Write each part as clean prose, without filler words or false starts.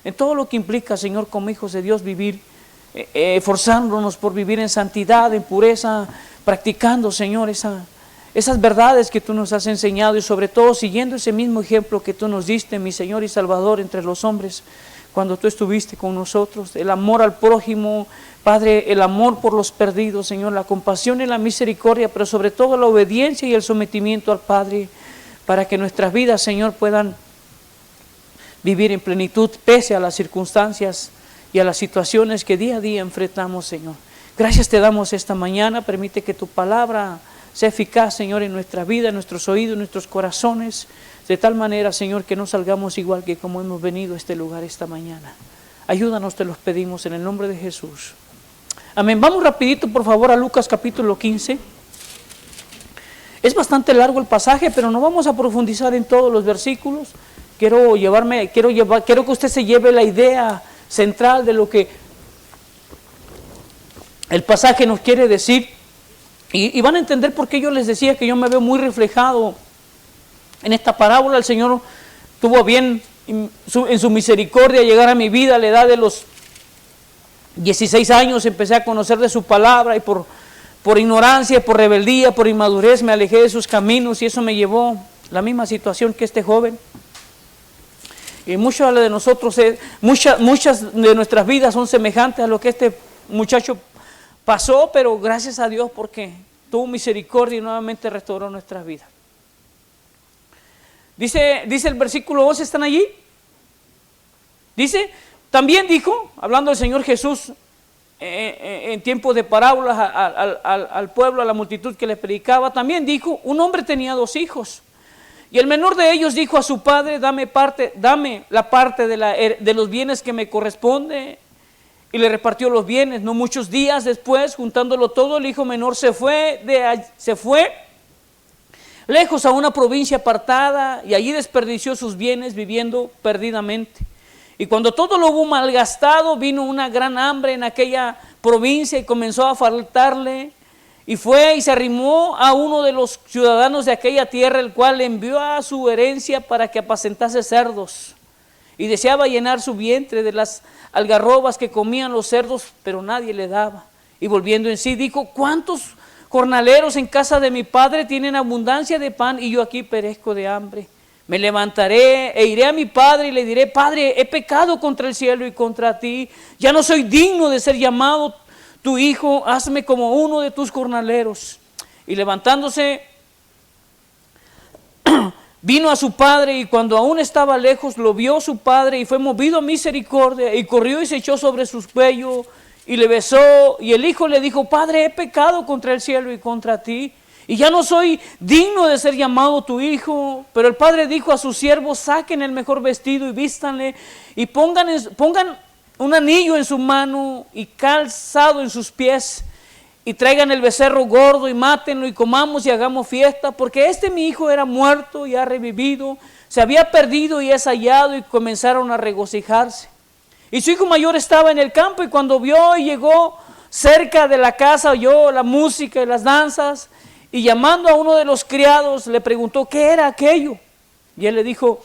en todo lo que implica, Señor, como hijos de Dios vivir, esforzándonos por vivir en santidad, en pureza, practicando, Señor, esas verdades que tú nos has enseñado y sobre todo siguiendo ese mismo ejemplo que tú nos diste, mi Señor y Salvador, entre los hombres, cuando tú estuviste con nosotros, el amor al prójimo, Padre, el amor por los perdidos, Señor, la compasión y la misericordia, pero sobre todo la obediencia y el sometimiento al Padre, para que nuestras vidas, Señor, puedan vivir en plenitud pese a las circunstancias y a las situaciones que día a día enfrentamos, Señor. Gracias te damos esta mañana, permite que tu palabra sea eficaz, Señor, en nuestra vida, en nuestros oídos, en nuestros corazones, de tal manera, Señor, que no salgamos igual que como hemos venido a este lugar esta mañana. Ayúdanos, te los pedimos en el nombre de Jesús. Amén. Vamos rapidito, por favor, a Lucas capítulo 15. Es bastante largo el pasaje, pero no vamos a profundizar en todos los versículos. Quiero que usted se lleve la idea central de lo que el pasaje nos quiere decir. Y van a entender por qué yo les decía que yo me veo muy reflejado en esta parábola. El Señor tuvo bien en su misericordia llegar a mi vida a la edad de los 16 años. Empecé a conocer de su palabra y por ignorancia, por rebeldía, por inmadurez me alejé de sus caminos y eso me llevó a la misma situación que este joven. Y muchas de nosotros, muchas de nuestras vidas son semejantes a lo que este muchacho pasó, pero gracias a Dios porque tuvo misericordia y nuevamente restauró nuestras vidas. Dice el versículo 11, ¿están allí? Dice, también dijo, hablando del Señor Jesús, en tiempos de parábolas al pueblo, a la multitud que les predicaba, también dijo, un hombre tenía 2 hijos. Y el menor de ellos dijo a su padre, dame la parte de los bienes que me corresponde. Y le repartió los bienes. No muchos días después, juntándolo todo, el hijo menor se fue lejos a una provincia apartada y allí desperdició sus bienes viviendo perdidamente. Y cuando todo lo hubo malgastado, vino una gran hambre en aquella provincia y comenzó a faltarle. Y fue y se arrimó a uno de los ciudadanos de aquella tierra, el cual le envió a su herencia para que apacentase cerdos. Y deseaba llenar su vientre de las algarrobas que comían los cerdos, pero nadie le daba. Y volviendo en sí, dijo, ¿cuántos jornaleros en casa de mi padre tienen abundancia de pan y yo aquí perezco de hambre? Me levantaré e iré a mi padre y le diré, Padre, he pecado contra el cielo y contra ti. Ya no soy digno de ser llamado tu hijo, hazme como uno de tus jornaleros. Y levantándose, vino a su padre y cuando aún estaba lejos, lo vio su padre y fue movido a misericordia y corrió y se echó sobre sus cuellos y le besó. Y el hijo le dijo, Padre, he pecado contra el cielo y contra ti. Y ya no soy digno de ser llamado tu hijo. Pero el padre dijo a sus siervos, saquen el mejor vestido y vístanle y pongan un anillo en su mano y calzado en sus pies y traigan el becerro gordo y mátenlo y comamos y hagamos fiesta, porque mi hijo era muerto y ha revivido, se había perdido y es hallado, y comenzaron a regocijarse. Y su hijo mayor estaba en el campo y cuando vio y llegó cerca de la casa, oyó la música y las danzas y llamando a uno de los criados le preguntó qué era aquello. Y él le dijo,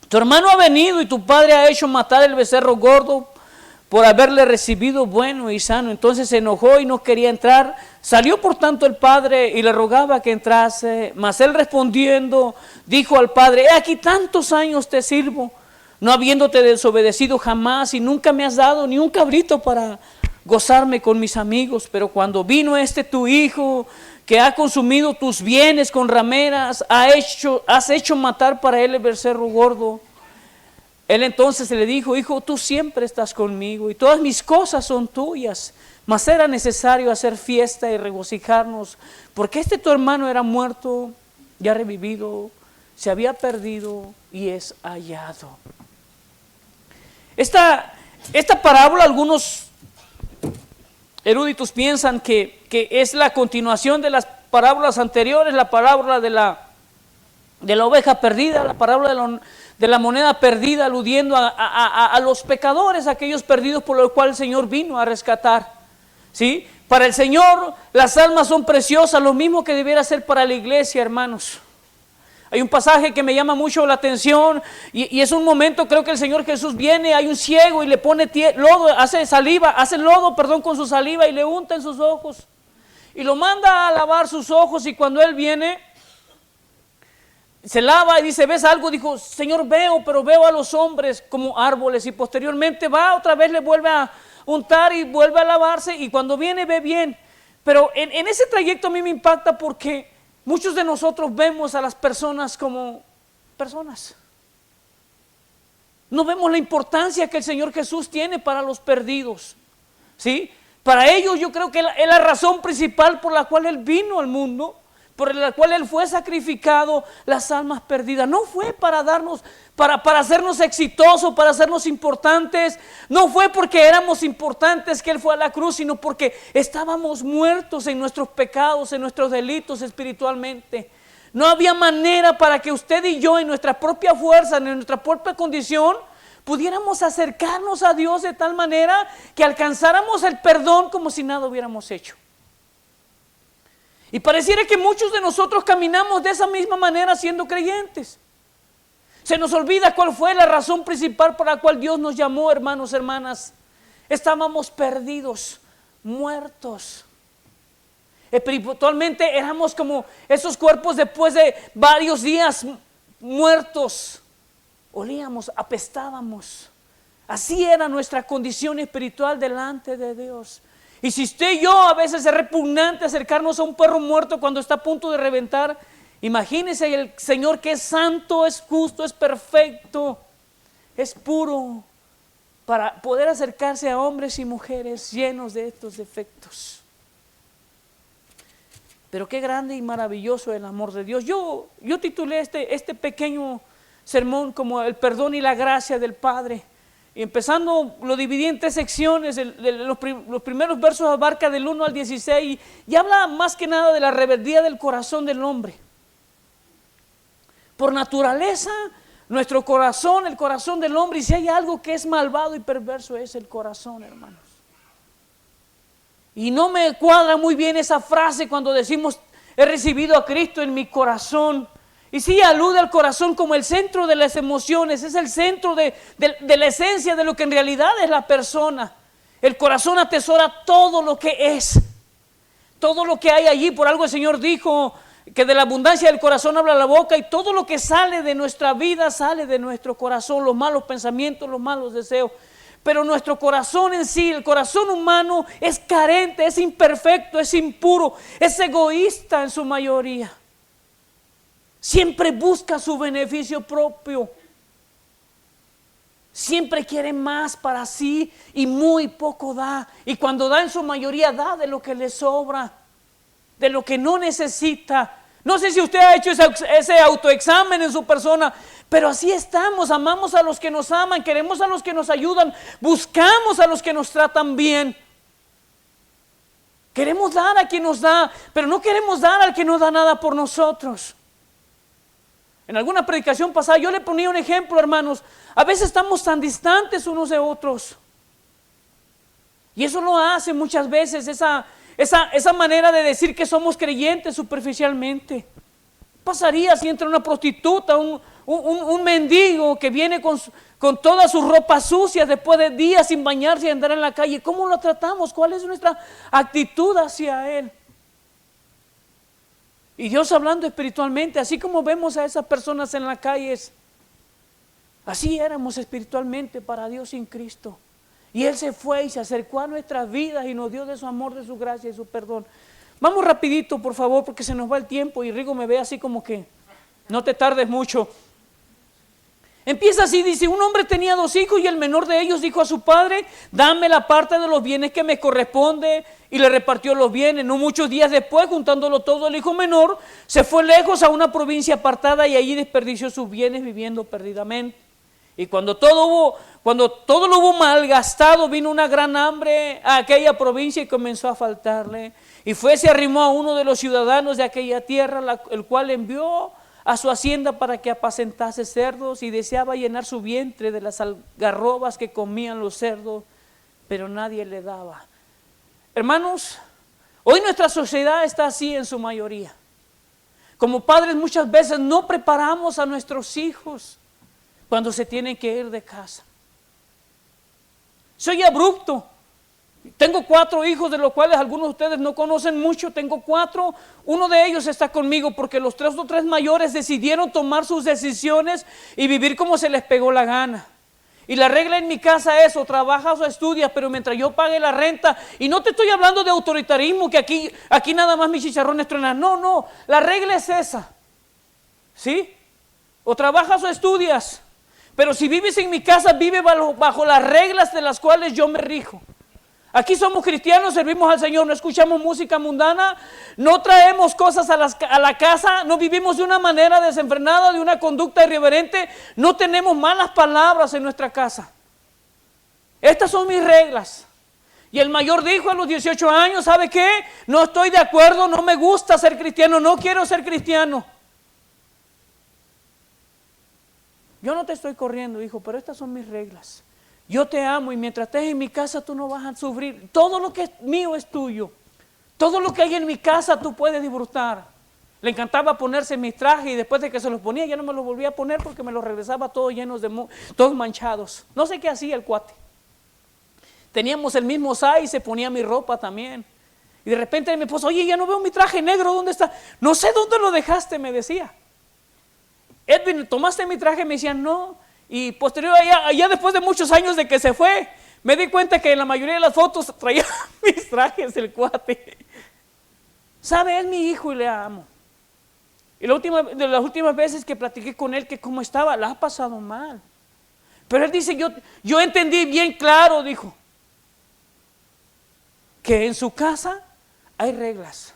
tu hermano ha venido y tu padre ha hecho matar el becerro gordo por haberle recibido bueno y sano. Entonces se enojó y no quería entrar. Salió por tanto el padre y le rogaba que entrase. Mas él respondiendo dijo al padre, he aquí tantos años te sirvo, no habiéndote desobedecido jamás, y nunca me has dado ni un cabrito para gozarme con mis amigos. Pero cuando vino tu hijo, que ha consumido tus bienes con rameras, has hecho matar para él el becerro gordo. Él entonces le dijo, hijo, tú siempre estás conmigo y todas mis cosas son tuyas, mas era necesario hacer fiesta y regocijarnos, porque tu hermano era muerto, ya revivido, se había perdido y es hallado. Esta parábola, algunos eruditos piensan que es la continuación de las parábolas anteriores, la parábola de la oveja perdida, la parábola de la moneda perdida, aludiendo a los pecadores, aquellos perdidos por los cuales el Señor vino a rescatar. ¿Sí? Para el Señor las almas son preciosas, lo mismo que debiera ser para la iglesia, hermanos. Hay un pasaje que me llama mucho la atención y es un momento, creo que el Señor Jesús viene, hay un ciego y le pone lodo, hace lodo, con su saliva y le unta en sus ojos. Y lo manda a lavar sus ojos y cuando él viene, se lava y dice, ¿ves algo? Dijo, Señor, veo, pero veo a los hombres como árboles. Y posteriormente va otra vez, le vuelve a untar y vuelve a lavarse y cuando viene ve bien. Pero en ese trayecto a mí me impacta porque muchos de nosotros vemos a las personas como personas. No vemos la importancia que el Señor Jesús tiene para los perdidos, ¿sí? Para ellos yo creo que es la razón principal por la cual Él vino al mundo, por la cual Él fue sacrificado, las almas perdidas. No fue para darnos, para hacernos exitosos, para hacernos importantes. No fue porque éramos importantes que Él fue a la cruz, sino porque estábamos muertos en nuestros pecados, en nuestros delitos espiritualmente. No había manera para que usted y yo en nuestra propia fuerza, en nuestra propia condición, pudiéramos acercarnos a Dios de tal manera que alcanzáramos el perdón como si nada hubiéramos hecho. Y pareciera que muchos de nosotros caminamos de esa misma manera siendo creyentes. Se nos olvida cuál fue la razón principal por la cual Dios nos llamó, hermanos, hermanas. Estábamos perdidos, muertos. Espiritualmente éramos como esos cuerpos después de varios días muertos. Olíamos, apestábamos. Así era nuestra condición espiritual delante de Dios. Y si usted y yo a veces es repugnante acercarnos a un perro muerto cuando está a punto de reventar, imagínese el Señor que es santo, es justo, es perfecto, es puro, para poder acercarse a hombres y mujeres llenos de estos defectos. Pero qué grande y maravilloso el amor de Dios. Yo titulé este pequeño sermón como el perdón y la gracia del Padre. Y empezando, lo dividí en 3 secciones. Los primeros versos abarca del 1 al 16 y habla más que nada de la rebeldía del corazón del hombre. Por naturaleza, nuestro corazón, el corazón del hombre, y si hay algo que es malvado y perverso es el corazón, hermanos. Y no me cuadra muy bien esa frase cuando decimos, he recibido a Cristo en mi corazón. Y sí, alude al corazón como el centro de las emociones, es el centro de la esencia de lo que en realidad es la persona. El corazón atesora todo lo que es, todo lo que hay allí. Por algo el Señor dijo que de la abundancia del corazón habla la boca, y todo lo que sale de nuestra vida sale de nuestro corazón, los malos pensamientos, los malos deseos. Pero nuestro corazón en sí, el corazón humano, es carente, es imperfecto, es impuro, es egoísta en su mayoría. Siempre busca su beneficio propio. Siempre quiere más para sí y muy poco da. Y cuando da, en su mayoría da de lo que le sobra, de lo que no necesita. No sé si usted ha hecho ese autoexamen en su persona, pero así estamos. Amamos a los que nos aman, queremos a los que nos ayudan, buscamos a los que nos tratan bien. Queremos dar a quien nos da, pero no queremos dar al que no da nada por nosotros. En alguna predicación pasada yo le ponía un ejemplo, hermanos. A veces estamos tan distantes unos de otros. Y eso lo hace muchas veces esa manera de decir que somos creyentes superficialmente. Pasaría si entra una prostituta, un mendigo que viene con todas sus ropas sucias después de días sin bañarse y andar en la calle. ¿Cómo lo tratamos? ¿Cuál es nuestra actitud hacia él? Y Dios hablando espiritualmente, así como vemos a esas personas en las calles, así éramos espiritualmente para Dios sin Cristo. Y Él se fue y se acercó a nuestras vidas y nos dio de su amor, de su gracia y su perdón. Vamos rapidito, por favor, porque se nos va el tiempo y Rigo me ve así como que no te tardes mucho. Empieza así, dice, un hombre tenía 2 hijos y el menor de ellos dijo a su padre, dame la parte de los bienes que me corresponde, y le repartió los bienes. No muchos días después, juntándolo todo, el hijo menor se fue lejos a una provincia apartada y allí desperdició sus bienes viviendo perdidamente. Y cuando todo lo hubo malgastado, vino una gran hambre a aquella provincia y comenzó a faltarle. Y se arrimó a uno de los ciudadanos de aquella tierra, el cual envió a su hacienda para que apacentase cerdos, y deseaba llenar su vientre de las algarrobas que comían los cerdos, pero nadie le daba. Hermanos, hoy nuestra sociedad está así en su mayoría. Como padres muchas veces no preparamos a nuestros hijos cuando se tienen que ir de casa. Soy abrupto. Tengo 4 hijos, de los cuales algunos de ustedes no conocen mucho. Tengo 4. Uno de ellos está conmigo porque los 3 mayores decidieron tomar sus decisiones y vivir como se les pegó la gana. Y la regla en mi casa es: o trabajas o estudias, pero mientras yo pague la renta. Y no te estoy hablando de autoritarismo, que aquí nada más mis chicharrones truenan. No, la regla es esa. ¿Sí? O trabajas o estudias. Pero si vives en mi casa, vive bajo las reglas de las cuales yo me rijo. Aquí somos cristianos, servimos al Señor, no escuchamos música mundana, no traemos cosas a la casa, no vivimos de una manera desenfrenada, de una conducta irreverente, no tenemos malas palabras en nuestra casa. Estas son mis reglas. Y el mayor dijo a los 18 años: ¿sabe qué? No estoy de acuerdo, no me gusta ser cristiano, no quiero ser cristiano. Yo no te estoy corriendo, hijo, pero estas son mis reglas. Yo te amo y mientras estés en mi casa tú no vas a sufrir. Todo lo que es mío es tuyo. Todo lo que hay en mi casa tú puedes disfrutar. Le encantaba ponerse mis trajes y después de que se los ponía ya no me los volvía a poner porque me los regresaba todos llenos todos manchados. No sé qué hacía el cuate. Teníamos el mismo size y se ponía mi ropa también. Y de repente mi esposo: oye, ya no veo mi traje negro, ¿dónde está? No sé dónde lo dejaste, me decía. Edwin, ¿tomaste mi traje? Me decían: no. Y posterior allá después de muchos años de que se fue, me di cuenta que en la mayoría de las fotos traía mis trajes el cuate. ¿Sabe? Es mi hijo y le amo. Y de las últimas veces que platiqué con él, que cómo estaba, la ha pasado mal. Pero él dice: yo entendí bien claro, dijo, que en su casa hay reglas.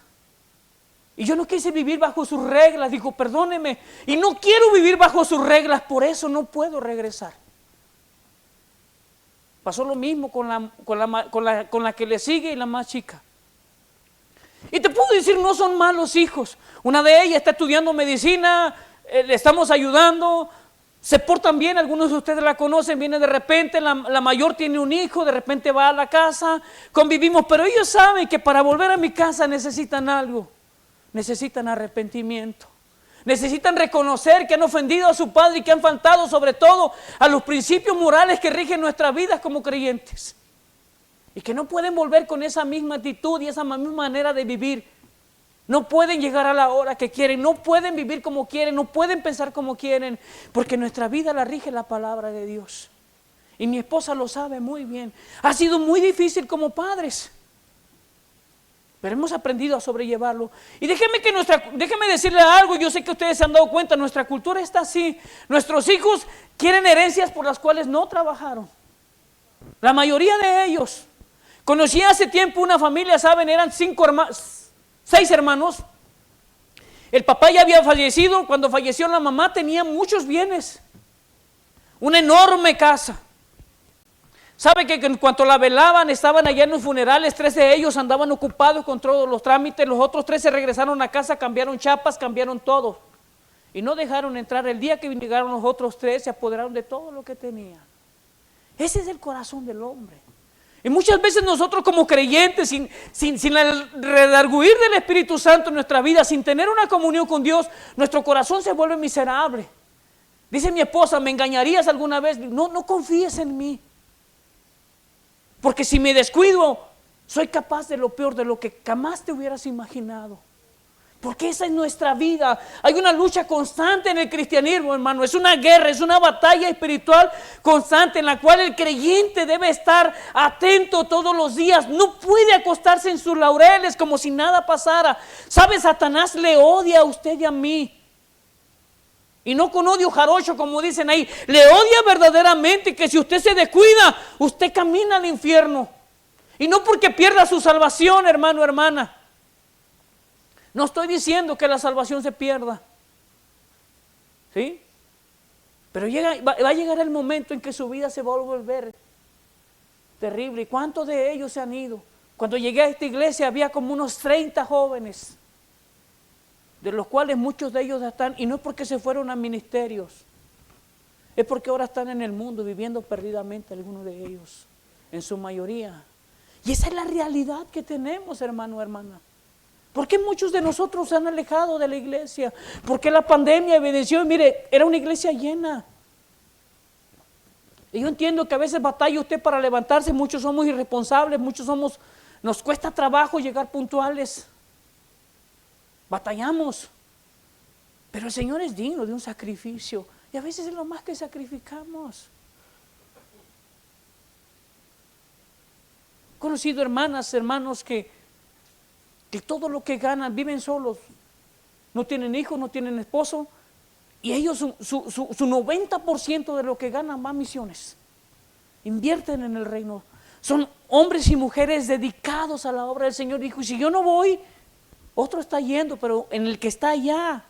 Y yo no quise vivir bajo sus reglas. Dijo: perdóneme, y no quiero vivir bajo sus reglas, por eso no puedo regresar. Pasó lo mismo con la que le sigue y la más chica. Y te puedo decir, no son malos hijos. Una de ellas está estudiando medicina, le estamos ayudando, se portan bien, algunos de ustedes la conocen, viene de repente, la mayor tiene un hijo, de repente va a la casa, convivimos, pero ellos saben que para volver a mi casa necesitan algo. Necesitan arrepentimiento, necesitan reconocer que han ofendido a su padre y que han faltado sobre todo a los principios morales que rigen nuestras vidas como creyentes. Y que no pueden volver con esa misma actitud y esa misma manera de vivir. No pueden llegar a la hora que quieren, no pueden vivir como quieren, no pueden pensar como quieren, porque nuestra vida la rige la palabra de Dios. Y mi esposa lo sabe muy bien. Ha sido muy difícil como padres, pero hemos aprendido a sobrellevarlo. Y déjeme decirle algo, yo sé que ustedes se han dado cuenta, nuestra cultura está así. Nuestros hijos quieren herencias por las cuales no trabajaron. La mayoría de ellos. Conocí hace tiempo una familia, ¿saben? Eran 6 hermanos. El papá ya había fallecido, cuando falleció la mamá tenía muchos bienes. Una enorme casa. ¿Sabe que en cuanto la velaban, estaban allá en los funerales, 3 de ellos andaban ocupados con todos los trámites, los otros 3 se regresaron a casa, cambiaron chapas, cambiaron todo. Y no dejaron entrar. El día que llegaron los otros 3, se apoderaron de todo lo que tenían. Ese es el corazón del hombre. Y muchas veces nosotros como creyentes, sin el redarguir del Espíritu Santo en nuestra vida, sin tener una comunión con Dios, nuestro corazón se vuelve miserable. Dice mi esposa: ¿me engañarías alguna vez? No confíes en mí. Porque si me descuido, soy capaz de lo peor, de lo que jamás te hubieras imaginado. Porque esa es nuestra vida. Hay una lucha constante en el cristianismo, hermano. Es una guerra, es una batalla espiritual constante en la cual el creyente debe estar atento todos los días. No puede acostarse en sus laureles como si nada pasara. ¿Sabe? Satanás le odia a usted y a mí. Y no con odio jarocho, como dicen ahí. Le odia verdaderamente, que si usted se descuida, usted camina al infierno. Y no porque pierda su salvación, hermano, hermana. No estoy diciendo que la salvación se pierda. ¿Sí? Pero va a llegar el momento en que su vida se va a volver terrible. ¿Y cuántos de ellos se han ido? Cuando llegué a esta iglesia había como unos 30 jóvenes, de los cuales muchos de ellos están, y no es porque se fueron a ministerios, es porque ahora están en el mundo viviendo perdidamente, algunos de ellos, en su mayoría. Y esa es la realidad que tenemos, hermano, hermana. ¿Por qué muchos de nosotros se han alejado de la iglesia? ¿Por qué la pandemia evidenció? Y mire, era una iglesia llena. Y yo entiendo que a veces batalla usted para levantarse, muchos somos irresponsables, nos cuesta trabajo llegar puntuales. Batallamos. Pero el Señor es digno de un sacrificio. Y a veces es lo más que sacrificamos. He conocido hermanas, hermanos que todo lo que ganan, viven solos, no tienen hijos, no tienen esposo, y ellos su 90% de lo que ganan va a misiones, invierten en el reino, son hombres y mujeres dedicados a la obra del Señor. Dijo, y si yo no voy, otro está yendo, pero en el que está allá,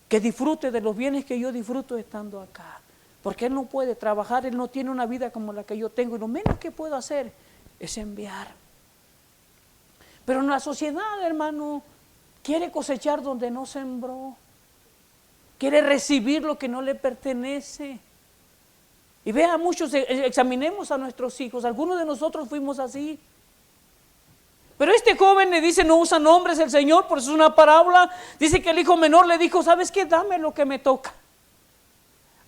que disfrute de los bienes que yo disfruto estando acá, porque él no puede trabajar, él no tiene una vida como la que yo tengo, y lo menos que puedo hacer es enviar. Pero en la sociedad, hermano, quiere cosechar donde no sembró, quiere recibir lo que no le pertenece. Y vea, muchos, examinemos a nuestros hijos, algunos de nosotros fuimos así. Pero este joven le dice, no usa nombres el Señor, por eso es una parábola. Dice que el hijo menor le dijo, ¿sabes qué? Dame lo que me toca.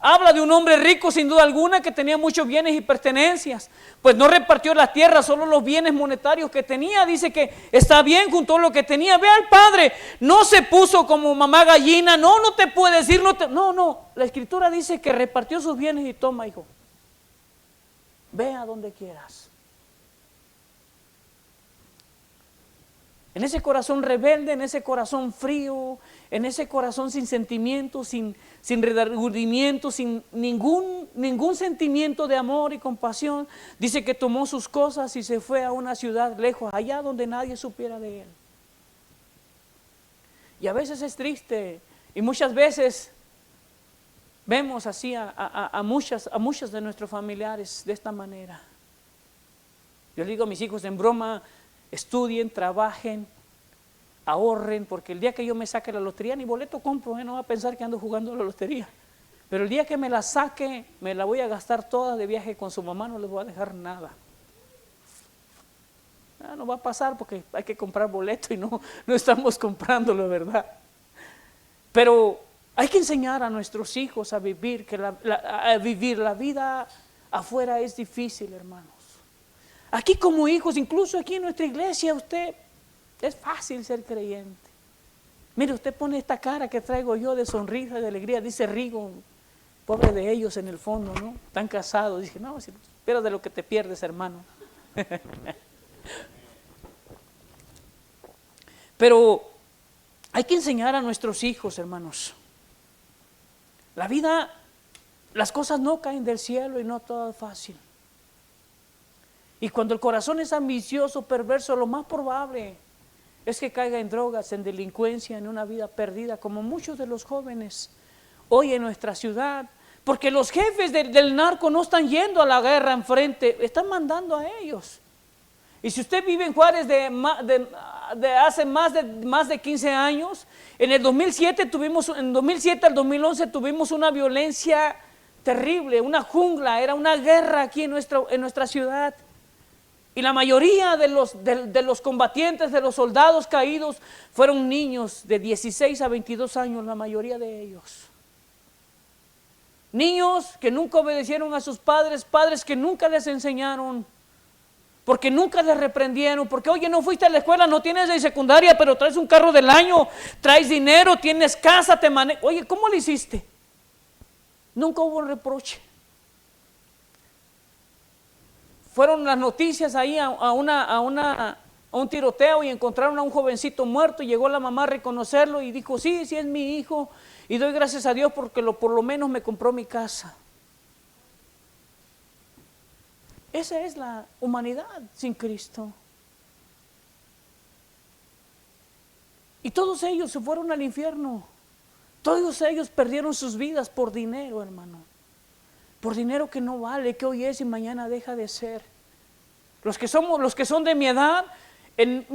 Habla de un hombre rico sin duda alguna que tenía muchos bienes y pertenencias. Pues no repartió la tierra, solo los bienes monetarios que tenía. Dice que está bien con todo lo que tenía. Ve al padre, no se puso como mamá gallina. No te puede decir, no. La escritura dice que repartió sus bienes y toma, hijo. Ve a donde quieras. En ese corazón rebelde, en ese corazón frío, en ese corazón sin sentimientos, sin redargudimiento, sin ningún sentimiento de amor y compasión, dice que tomó sus cosas y se fue a una ciudad lejos, allá donde nadie supiera de él. Y a veces es triste, y muchas veces vemos así a muchos de nuestros familiares de esta manera. Yo digo a mis hijos en broma, estudien, trabajen, ahorren, porque el día que yo me saque la lotería, ni boleto compro, no va a pensar que ando jugando a la lotería. Pero el día que me la saque, me la voy a gastar toda de viaje con su mamá, no les voy a dejar nada. No va a pasar porque hay que comprar boleto y no estamos comprándolo, ¿verdad? Pero hay que enseñar a nuestros hijos a vivir, la vida afuera es difícil, hermanos. Aquí como hijos, incluso aquí en nuestra iglesia, usted es fácil ser creyente. Mire, usted pone esta cara que traigo yo de sonrisa, de alegría, dice Rigo, pobre de ellos en el fondo, ¿no? Están casados. Dije, no, si espera de lo que te pierdes, hermano. Pero hay que enseñar a nuestros hijos, hermanos. La vida, las cosas no caen del cielo y no todo es fácil. Y cuando el corazón es ambicioso, perverso, lo más probable es que caiga en drogas, en delincuencia, en una vida perdida, como muchos de los jóvenes hoy en nuestra ciudad. Porque los jefes del narco no están yendo a la guerra enfrente, están mandando a ellos. Y si usted vive en Juárez de hace más de 15 años, en el 2007 al 2011 tuvimos una violencia terrible, una jungla, era una guerra aquí en nuestra ciudad. Y la mayoría de los combatientes, de los soldados caídos, fueron niños de 16 a 22 años, la mayoría de ellos. Niños que nunca obedecieron a sus padres, padres que nunca les enseñaron, porque nunca les reprendieron, porque oye, no fuiste a la escuela, no tienes de secundaria, pero traes un carro del año, traes dinero, tienes casa, te manejas. Oye, ¿cómo le hiciste? Nunca hubo un reproche. Fueron las noticias ahí a un tiroteo y encontraron a un jovencito muerto y llegó la mamá a reconocerlo y dijo, sí es mi hijo y doy gracias a Dios porque por lo menos me compró mi casa. Esa es la humanidad sin Cristo. Y todos ellos se fueron al infierno. Todos ellos perdieron sus vidas por dinero, hermano. Por dinero que no vale, que hoy es y mañana deja de ser. Los que son de mi edad, en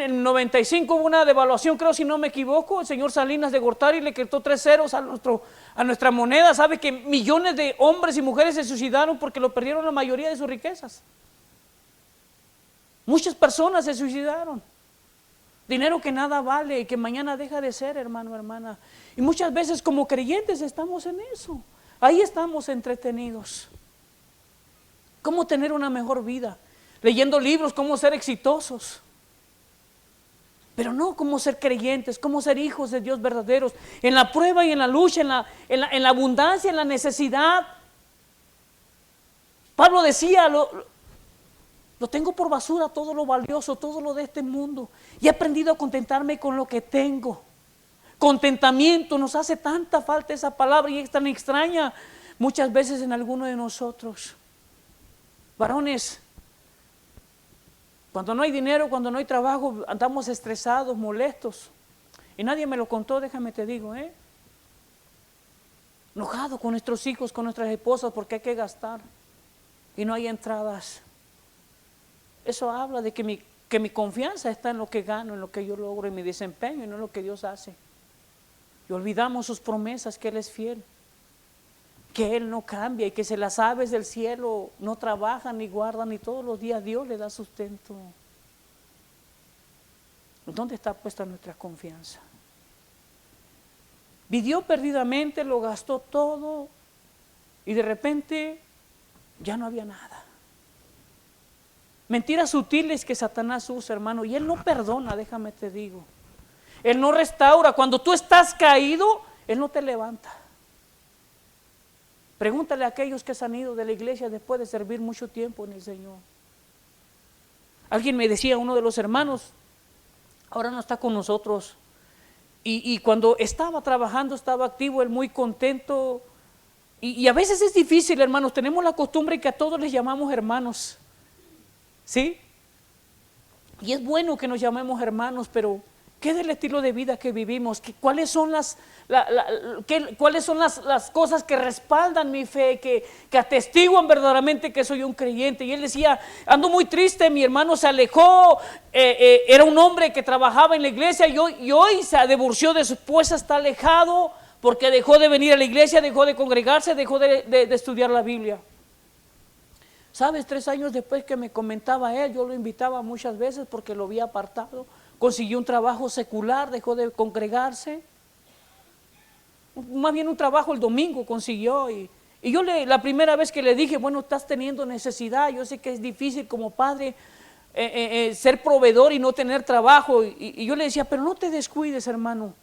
el 95 hubo una devaluación, creo si no me equivoco, el señor Salinas de Gortari le quitó 3 ceros a nuestra moneda. Sabe que millones de hombres y mujeres se suicidaron porque lo perdieron la mayoría de sus riquezas. Muchas personas se suicidaron. Dinero que nada vale y que mañana deja de ser, hermano, hermana. Y muchas veces como creyentes estamos en eso. Ahí estamos entretenidos. ¿Cómo tener una mejor vida? Leyendo libros, cómo ser exitosos. Pero no cómo ser creyentes, cómo ser hijos de Dios verdaderos. En la prueba y en la lucha, en la abundancia, en la necesidad. Pablo decía, lo tengo por basura, todo lo valioso, todo lo de este mundo. Y he aprendido a contentarme con lo que tengo. Contentamiento, nos hace tanta falta esa palabra y es tan extraña muchas veces en alguno de nosotros. Varones, cuando no hay dinero, cuando no hay trabajo, andamos estresados, molestos. Y nadie me lo contó, déjame te digo, enojado con nuestros hijos, con nuestras esposas, porque hay que gastar y no hay entradas. Eso habla de que mi confianza está en lo que gano, en lo que yo logro, en mi desempeño y no en lo que Dios hace. Y olvidamos sus promesas, que Él es fiel, que Él no cambia y que si las aves del cielo no trabajan ni guardan y todos los días Dios le da sustento. ¿Dónde está puesta nuestra confianza? Vivió perdidamente, lo gastó todo y de repente ya no había nada. Mentiras sutiles que Satanás usa, hermano, y Él no perdona, déjame te digo. Él no restaura. Cuando tú estás caído, Él no te levanta. Pregúntale a aquellos que se han ido de la iglesia después de servir mucho tiempo en el Señor. Alguien me decía, uno de los hermanos, ahora no está con nosotros, y cuando estaba trabajando, estaba activo, él muy contento, y a veces es difícil, hermanos, tenemos la costumbre que a todos les llamamos hermanos, ¿sí? Y es bueno que nos llamemos hermanos, pero ¿qué es el estilo de vida que vivimos? ¿Cuáles son las cosas que respaldan mi fe, que atestiguan verdaderamente que soy un creyente? Y él decía, ando muy triste, mi hermano se alejó, era un hombre que trabajaba en la iglesia y hoy se divorció de su esposa, está alejado porque dejó de venir a la iglesia, dejó de congregarse, dejó de estudiar la Biblia. ¿Sabes? 3 años después que me comentaba él, yo lo invitaba muchas veces porque lo había apartado. Consiguió un trabajo secular, dejó de congregarse. Más bien un trabajo el domingo consiguió. Y yo la primera vez que le dije, bueno, estás teniendo necesidad, yo sé que es difícil como padre ser proveedor y no tener trabajo. Y yo le decía, pero no te descuides, hermano.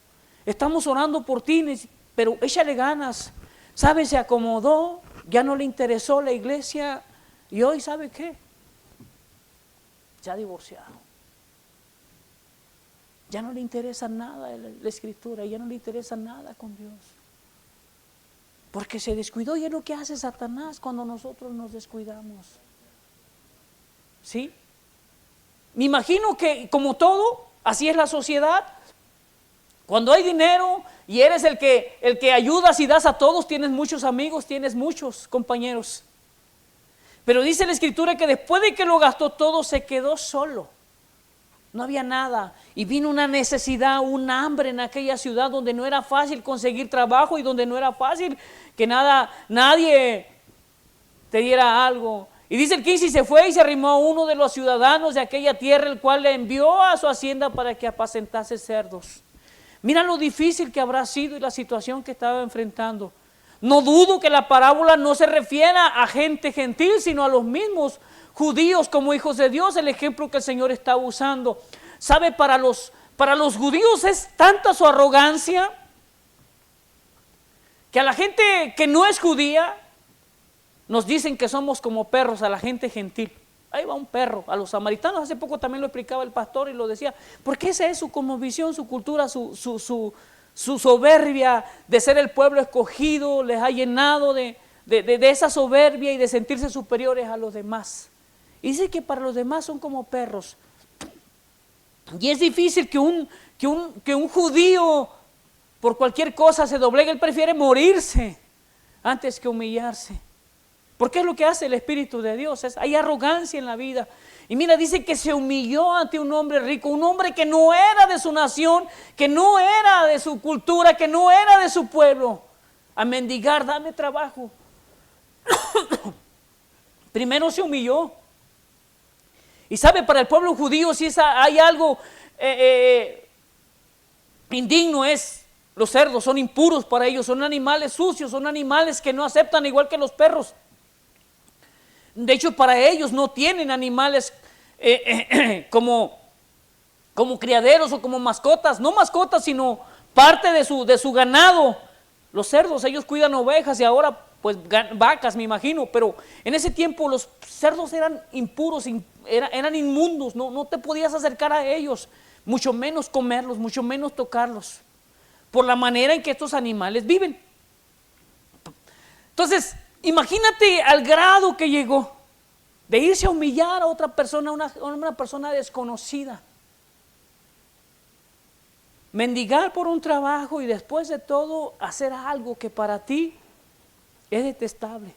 Estamos orando por ti, pero échale ganas. ¿Sabe? Se acomodó, ya no le interesó la iglesia. Y hoy, ¿sabe qué? Se ha divorciado. Ya no le interesa nada la escritura, ya no le interesa nada con Dios. Porque se descuidó y es lo que hace Satanás cuando nosotros nos descuidamos. ¿Sí? Me imagino que como todo, así es la sociedad. Cuando hay dinero y eres el que ayudas y das a todos, tienes muchos amigos, tienes muchos compañeros. Pero dice la escritura que después de que lo gastó todo, se quedó solo. No había nada y vino una necesidad, un hambre en aquella ciudad donde no era fácil conseguir trabajo y donde no era fácil que nadie te diera algo. Y dice el 15, y se fue y se arrimó a uno de los ciudadanos de aquella tierra, el cual le envió a su hacienda para que apacentase cerdos. Mira lo difícil que habrá sido y la situación que estaba enfrentando. No dudo que la parábola no se refiera a gente gentil, sino a los mismos judíos como hijos de Dios, el ejemplo que el Señor está usando. ¿Sabe? Para los judíos es tanta su arrogancia que a la gente que no es judía nos dicen que somos como perros a la gente gentil. Ahí va un perro. A los samaritanos hace poco también lo explicaba el pastor y lo decía, porque esa es su cosmovisión, su cultura, su soberbia de ser el pueblo escogido, les ha llenado de esa soberbia y de sentirse superiores a los demás. Y dice que para los demás son como perros. Y es difícil que un judío por cualquier cosa se doblegue. Él prefiere morirse antes que humillarse. Porque es lo que hace el Espíritu de Dios. Hay arrogancia en la vida. Y mira, dice que se humilló ante un hombre rico, un hombre que no era de su nación, que no era de su cultura, que no era de su pueblo, a mendigar, dame trabajo. Primero se humilló. Y sabe, para el pueblo judío, si hay algo indigno es. Los cerdos son impuros para ellos, son animales sucios, son animales que no aceptan igual que los perros. De hecho, para ellos no tienen animales como criaderos o como mascotas, no mascotas, sino parte de su ganado. Los cerdos, ellos cuidan ovejas y ahora pues vacas, me imagino, pero en ese tiempo los cerdos eran impuros, eran inmundos, no te podías acercar a ellos, mucho menos comerlos, mucho menos tocarlos, por la manera en que estos animales viven. Entonces, imagínate al grado que llegó de irse a humillar a otra persona, una persona desconocida. Mendigar por un trabajo y después de todo hacer algo que para ti es detestable.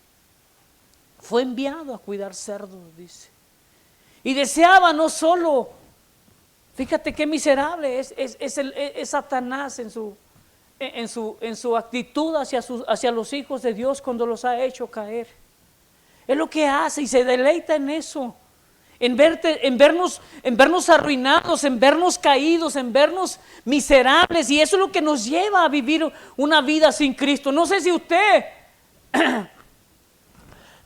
Fue enviado a cuidar cerdos, dice. Y deseaba no solo, fíjate qué miserable es Satanás en su actitud hacia los hijos de Dios cuando los ha hecho caer. Es lo que hace y se deleita en eso, en vernos arruinados, en vernos caídos, en vernos miserables, y eso es lo que nos lleva a vivir una vida sin Cristo. No sé si usted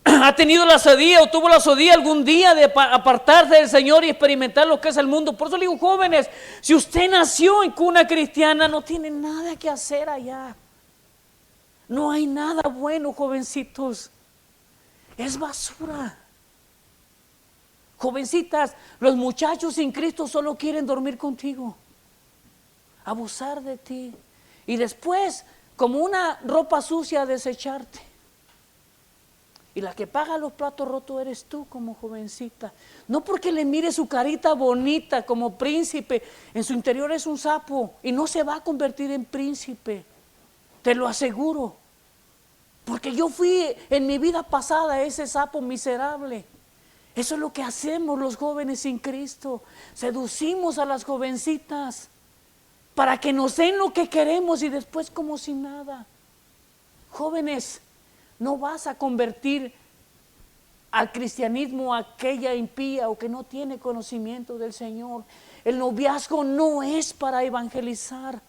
ha tenido la osadía o tuvo la osadía algún día de apartarse del Señor y experimentar lo que es el mundo. Por eso le digo, jóvenes, si usted nació en cuna cristiana, no tiene nada que hacer allá. No hay nada bueno, jovencitos. Es basura. Jovencitas, los muchachos sin Cristo solo quieren dormir contigo, abusar de ti y después, como una ropa sucia, desecharte. Y la que paga los platos rotos eres tú como jovencita. No porque le mire su carita bonita como príncipe, en su interior es un sapo y no se va a convertir en príncipe, te lo aseguro. Porque yo fui en mi vida pasada ese sapo miserable. Eso es lo que hacemos los jóvenes sin Cristo. Seducimos a las jovencitas para que nos den lo que queremos y después como si nada. Jóvenes, no vas a convertir al cristianismo a aquella impía o que no tiene conocimiento del Señor. El noviazgo no es para evangelizar.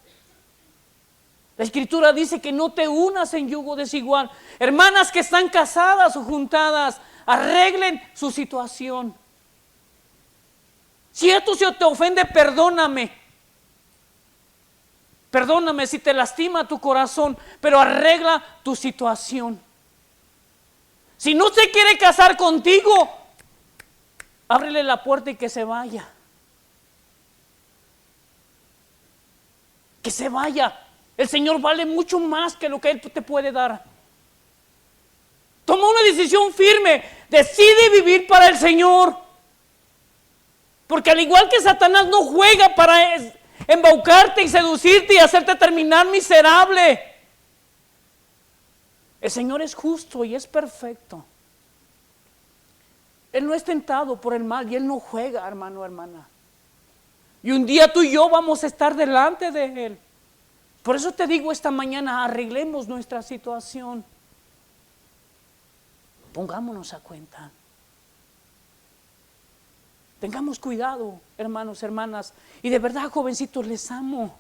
La Escritura dice que no te unas en yugo desigual. Hermanas que están casadas o juntadas, arreglen su situación. Si esto se te ofende, perdóname. Perdóname si te lastima tu corazón, pero arregla tu situación. Si no se quiere casar contigo, ábrele la puerta y que se vaya. Que se vaya. El Señor vale mucho más que lo que Él te puede dar. Toma una decisión firme. Decide vivir para el Señor. Porque al igual que Satanás no juega para embaucarte y seducirte y hacerte terminar miserable. El Señor es justo y es perfecto. Él no es tentado por el mal y Él no juega, hermano, hermana. Y un día tú y yo vamos a estar delante de Él. Por eso te digo esta mañana, arreglemos nuestra situación. Pongámonos a cuenta. Tengamos cuidado, hermanos, hermanas. Y de verdad, jovencitos, les amo.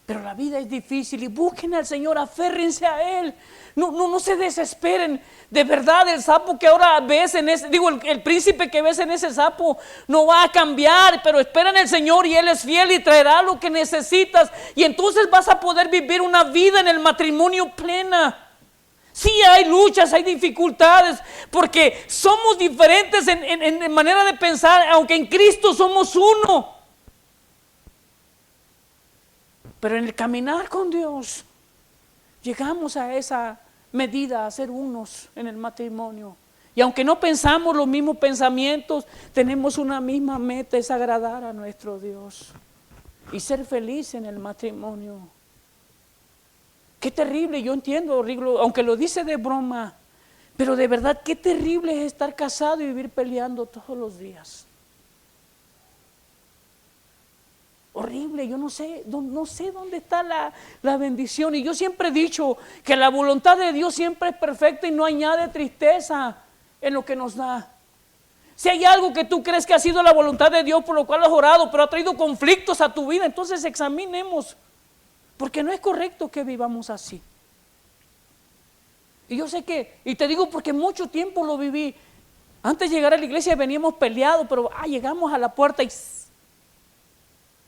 Pero la vida es difícil y busquen al Señor, aférrense a Él. No se desesperen. De verdad, el sapo que ahora ves el príncipe que ves en ese sapo no va a cambiar, pero espera en el Señor y Él es fiel y traerá lo que necesitas. Y entonces vas a poder vivir una vida en el matrimonio plena. Sí hay luchas, hay dificultades, porque somos diferentes en manera de pensar, aunque en Cristo somos uno. Pero en el caminar con Dios, llegamos a esa medida, a ser unos en el matrimonio. Y aunque no pensamos los mismos pensamientos, tenemos una misma meta, es agradar a nuestro Dios y ser feliz en el matrimonio. Qué terrible, yo entiendo, aunque lo dice de broma, pero de verdad qué terrible es estar casado y vivir peleando todos los días. Horrible, yo no sé dónde está la bendición. Y yo siempre he dicho que la voluntad de Dios siempre es perfecta y no añade tristeza en lo que nos da. Si hay algo que tú crees que ha sido la voluntad de Dios por lo cual has orado, pero ha traído conflictos a tu vida, entonces examinemos, porque no es correcto que vivamos así. Y yo sé que, y te digo porque mucho tiempo lo viví. Antes de llegar a la iglesia veníamos peleados, pero llegamos a la puerta y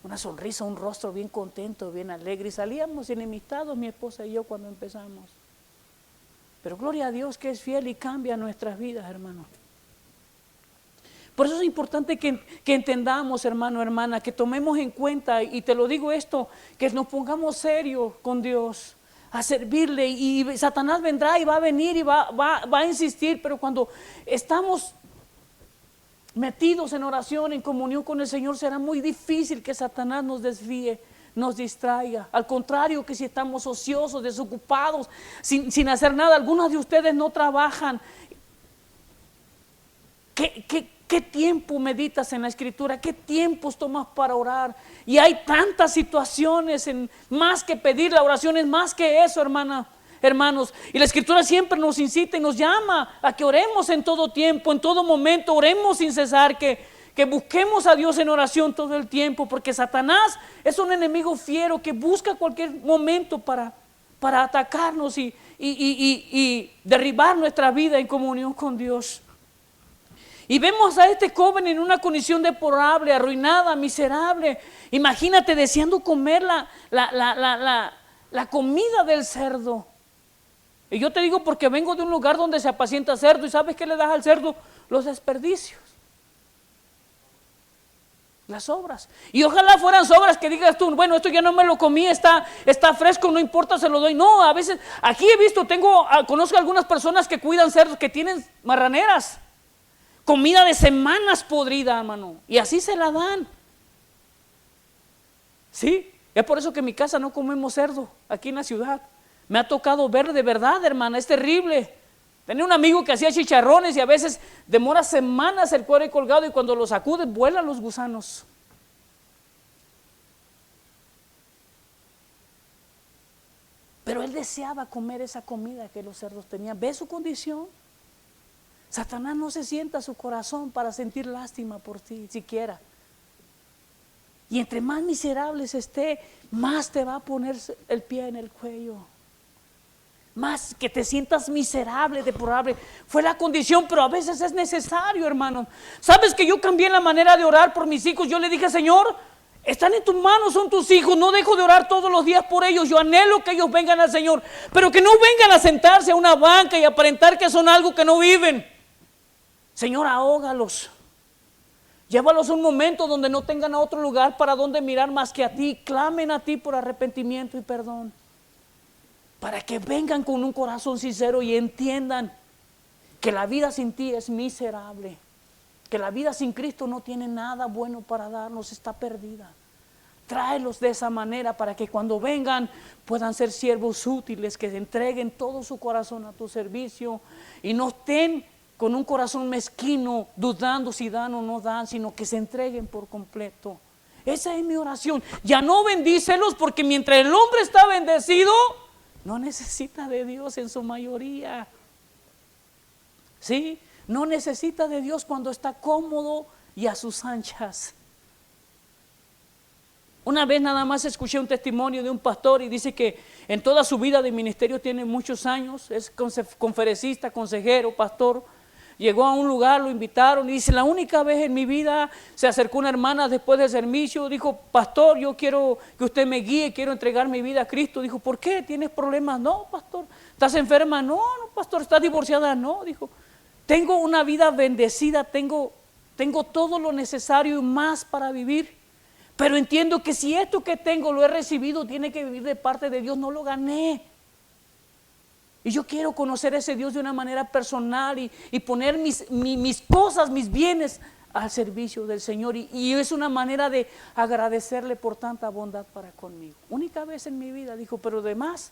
una sonrisa, un rostro bien contento, bien alegre, y salíamos enemistados mi esposa y yo cuando empezamos. Pero gloria a Dios que es fiel y cambia nuestras vidas, hermano. Por eso es importante que entendamos, hermano, hermana, que tomemos en cuenta, y te lo digo esto, que nos pongamos serios con Dios, a servirle, y Satanás vendrá y va a venir y va a insistir, pero cuando estamos metidos en oración, en comunión con el Señor, será muy difícil que Satanás nos desvíe, nos distraiga. Al contrario, que si estamos ociosos, desocupados, sin hacer nada, algunos de ustedes no trabajan. ¿Qué tiempo meditas en la Escritura? ¿Qué tiempos tomas para orar? Y hay tantas situaciones, más que pedir, la oración es más que eso, hermanos. Y la Escritura siempre nos incita y nos llama a que oremos en todo tiempo, en todo momento, oremos sin cesar, que busquemos a Dios en oración todo el tiempo, porque Satanás es un enemigo fiero que busca cualquier momento para atacarnos y derribar nuestra vida en comunión con Dios. Y vemos a este joven en una condición deplorable, arruinada, miserable. Imagínate deseando comer la comida del cerdo. Y yo te digo porque vengo de un lugar donde se apacienta cerdo. ¿Y sabes qué le das al cerdo? Los desperdicios, las sobras. Y ojalá fueran sobras que digas tú, bueno, esto ya no me lo comí, está fresco, no importa, se lo doy. No, a veces, aquí he visto, conozco algunas personas que cuidan cerdos, que tienen marraneras. Comida de semanas podrida, hermano, y así se la dan. Sí, es por eso que en mi casa no comemos cerdo, aquí en la ciudad. Me ha tocado ver de verdad, hermana, es terrible. Tenía un amigo que hacía chicharrones y a veces demora semanas el cuero colgado, y cuando lo sacudes vuelan los gusanos. Pero él deseaba comer esa comida que los cerdos tenían. ¿Ve su condición? Satanás no se sienta a su corazón para sentir lástima por ti, siquiera. Y entre más miserables esté, más te va a poner el pie en el cuello. Más que te sientas miserable, deplorable. Fue la condición, pero a veces es necesario, hermano. ¿Sabes que yo cambié la manera de orar por mis hijos? Yo le dije, Señor, están en tus manos, son tus hijos. No dejo de orar todos los días por ellos. Yo anhelo que ellos vengan al Señor, pero que no vengan a sentarse a una banca y aparentar que son algo que no viven. Señor, ahógalos. Llévalos a un momento donde no tengan a otro lugar para donde mirar más que a ti. Clamen a ti por arrepentimiento y perdón, para que vengan con un corazón sincero y entiendan que la vida sin ti es miserable, que la vida sin Cristo no tiene nada bueno para darnos, está perdida. Tráelos de esa manera para que cuando vengan puedan ser siervos útiles, que entreguen todo su corazón a tu servicio y no estén con un corazón mezquino, dudando si dan o no dan, sino que se entreguen por completo. Esa es mi oración. Ya no bendícelos, porque mientras el hombre está bendecido, no necesita de Dios en su mayoría. ¿Sí? No necesita de Dios cuando está cómodo y a sus anchas. Una vez nada más escuché un testimonio de un pastor y dice que en toda su vida de ministerio tiene muchos años, es conferencista, consejero, pastor. Llegó a un lugar, lo invitaron y dice, la única vez en mi vida se acercó una hermana después del servicio, dijo, pastor, yo quiero que usted me guíe, quiero entregar mi vida a Cristo. Dijo, ¿por qué? ¿Tienes problemas? No, pastor. ¿Estás enferma? No, pastor. ¿Estás divorciada? No, dijo. Tengo una vida bendecida, tengo todo lo necesario y más para vivir, pero entiendo que si esto que tengo lo he recibido, tiene que vivir de parte de Dios, no lo gané. Y yo quiero conocer a ese Dios de una manera personal y poner mis cosas, mis bienes al servicio del Señor. Y es una manera de agradecerle por tanta bondad para conmigo. Única vez en mi vida, dijo, pero demás,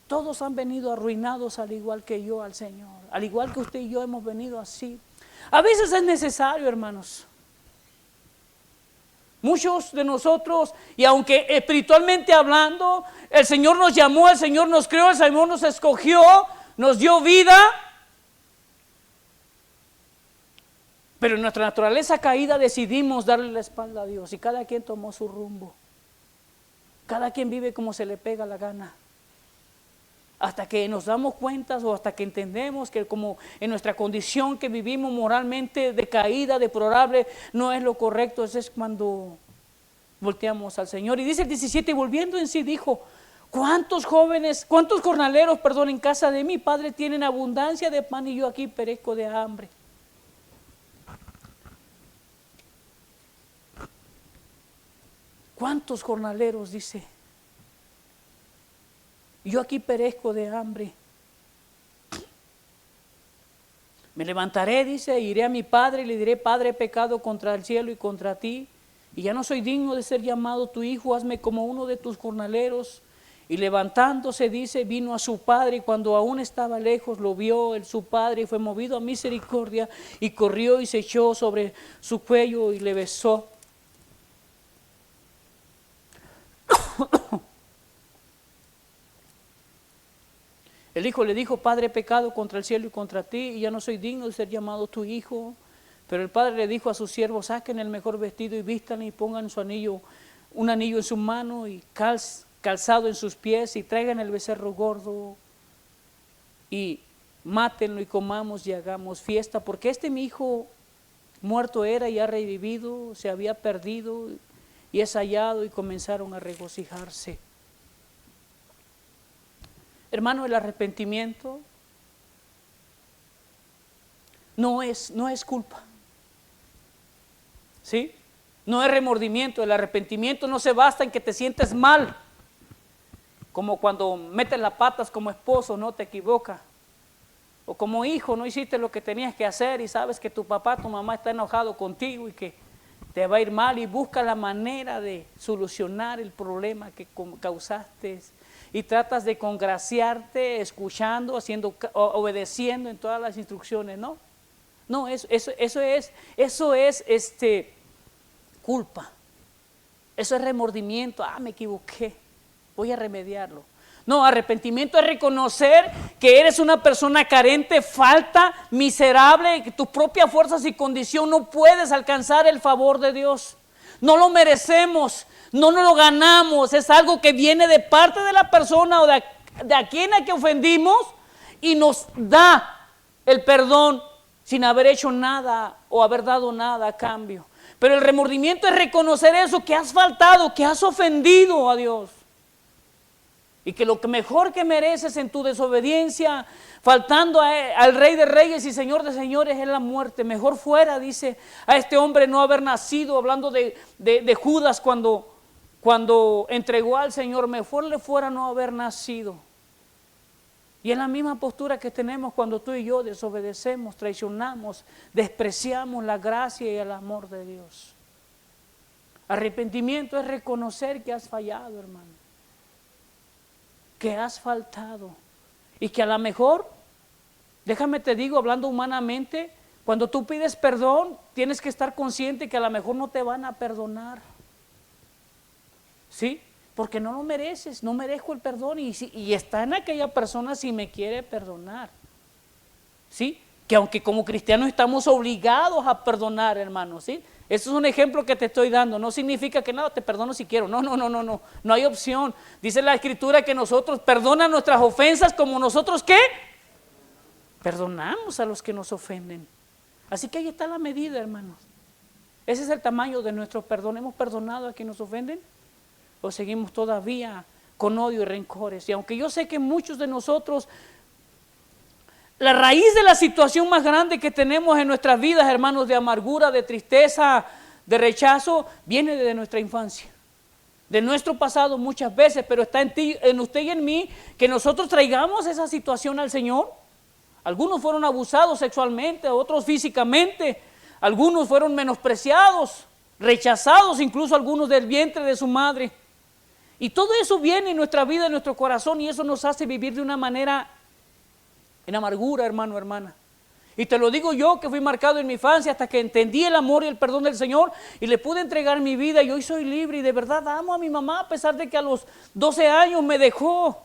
todos han venido arruinados al igual que yo al Señor. Al igual que usted y yo hemos venido así. A veces es necesario, hermanos. Muchos de nosotros, y aunque espiritualmente hablando, el Señor nos llamó, el Señor nos creó, el Señor nos escogió, nos dio vida, Pero en nuestra naturaleza caída decidimos darle la espalda a Dios y cada quien tomó su rumbo. Cada quien vive como se le pega la gana. Hasta que nos damos cuenta o hasta que entendemos que como en nuestra condición que vivimos moralmente decaída, deplorable, no es lo correcto. Ese es cuando volteamos al Señor. Y dice el 17, y volviendo en sí dijo, cuántos jornaleros, en casa de mi padre tienen abundancia de pan y yo aquí perezco de hambre. ¿Cuántos jornaleros? Dice. Yo aquí perezco de hambre. Me levantaré, dice, iré a mi padre y le diré, Padre, he pecado contra el cielo y contra ti, y ya no soy digno de ser llamado tu hijo, hazme como uno de tus jornaleros. Y levantándose, dice, vino a su padre, y cuando aún estaba lejos, lo vio su padre, y fue movido a misericordia, y corrió y se echó sobre su cuello y le besó. El hijo le dijo, Padre, he pecado contra el cielo y contra ti, y ya no soy digno de ser llamado tu hijo. Pero el padre le dijo a sus siervos, saquen el mejor vestido y vístanle y pongan su anillo, un anillo en su mano y calzado en sus pies, y traigan el becerro gordo y mátenlo y comamos y hagamos fiesta, porque mi hijo muerto era y ha revivido, se había perdido y es hallado, y comenzaron a regocijarse. Hermano, el arrepentimiento no es culpa, ¿sí? No es remordimiento. El arrepentimiento no se basta en que te sientes mal, como cuando metes las patas como esposo, no te equivocas, o como hijo no hiciste lo que tenías que hacer y sabes que tu papá, tu mamá está enojado contigo y que te va a ir mal, y busca la manera de solucionar el problema que causaste. Y tratas de congraciarte, escuchando, obedeciendo en todas las instrucciones, ¿no? No, eso es culpa. Eso es remordimiento. Me equivoqué, voy a remediarlo. No, arrepentimiento es reconocer que eres una persona carente, falta, miserable, que tus propias fuerzas y condición no puedes alcanzar el favor de Dios. No lo merecemos. No nos lo ganamos, es algo que viene de parte de la persona o de a quien a que ofendimos, y nos da el perdón sin haber hecho nada o haber dado nada a cambio. Pero el remordimiento es reconocer eso, que has faltado, que has ofendido a Dios. Y que lo que mejor que mereces en tu desobediencia, faltando al Rey de Reyes y Señor de Señores, es la muerte. Mejor fuera, dice, a este hombre no haber nacido, hablando de Judas cuando entregó al Señor, mejor le fuera no haber nacido. Y es la misma postura que tenemos cuando tú y yo desobedecemos, traicionamos, despreciamos la gracia y el amor de Dios. Arrepentimiento es reconocer que has fallado, hermano, que has faltado, y que a lo mejor, déjame te digo, hablando humanamente, cuando tú pides perdón, tienes que estar consciente que a lo mejor no te van a perdonar. ¿Sí? Porque no lo mereces, no merezco el perdón, y está en aquella persona si me quiere perdonar. ¿Sí? Que aunque como cristianos estamos obligados a perdonar, hermanos, ¿sí? Eso es un ejemplo que te estoy dando, no significa que no, te perdono si quiero, no hay opción. Dice la Escritura que nosotros perdonamos nuestras ofensas como nosotros, ¿qué? Perdonamos a los que nos ofenden. Así que ahí está la medida, hermanos. Ese es el tamaño de nuestro perdón. ¿Hemos perdonado a quienes nos ofenden? ¿O seguimos todavía con odio y rencores? Y aunque yo sé que muchos de nosotros, la raíz de la situación más grande que tenemos en nuestras vidas, hermanos, de amargura, de tristeza, de rechazo, viene de nuestra infancia, de nuestro pasado muchas veces, pero está en ti, en usted y en mí, que nosotros traigamos esa situación al Señor. Algunos fueron abusados sexualmente, otros físicamente, algunos fueron menospreciados, rechazados, incluso algunos del vientre de su madre. Y todo eso viene en nuestra vida, en nuestro corazón, y eso nos hace vivir de una manera en amargura, hermano, hermana. Y te lo digo yo, que fui marcado en mi infancia hasta que entendí el amor y el perdón del Señor y le pude entregar mi vida, y hoy soy libre y de verdad amo a mi mamá a pesar de que a los 12 años me dejó.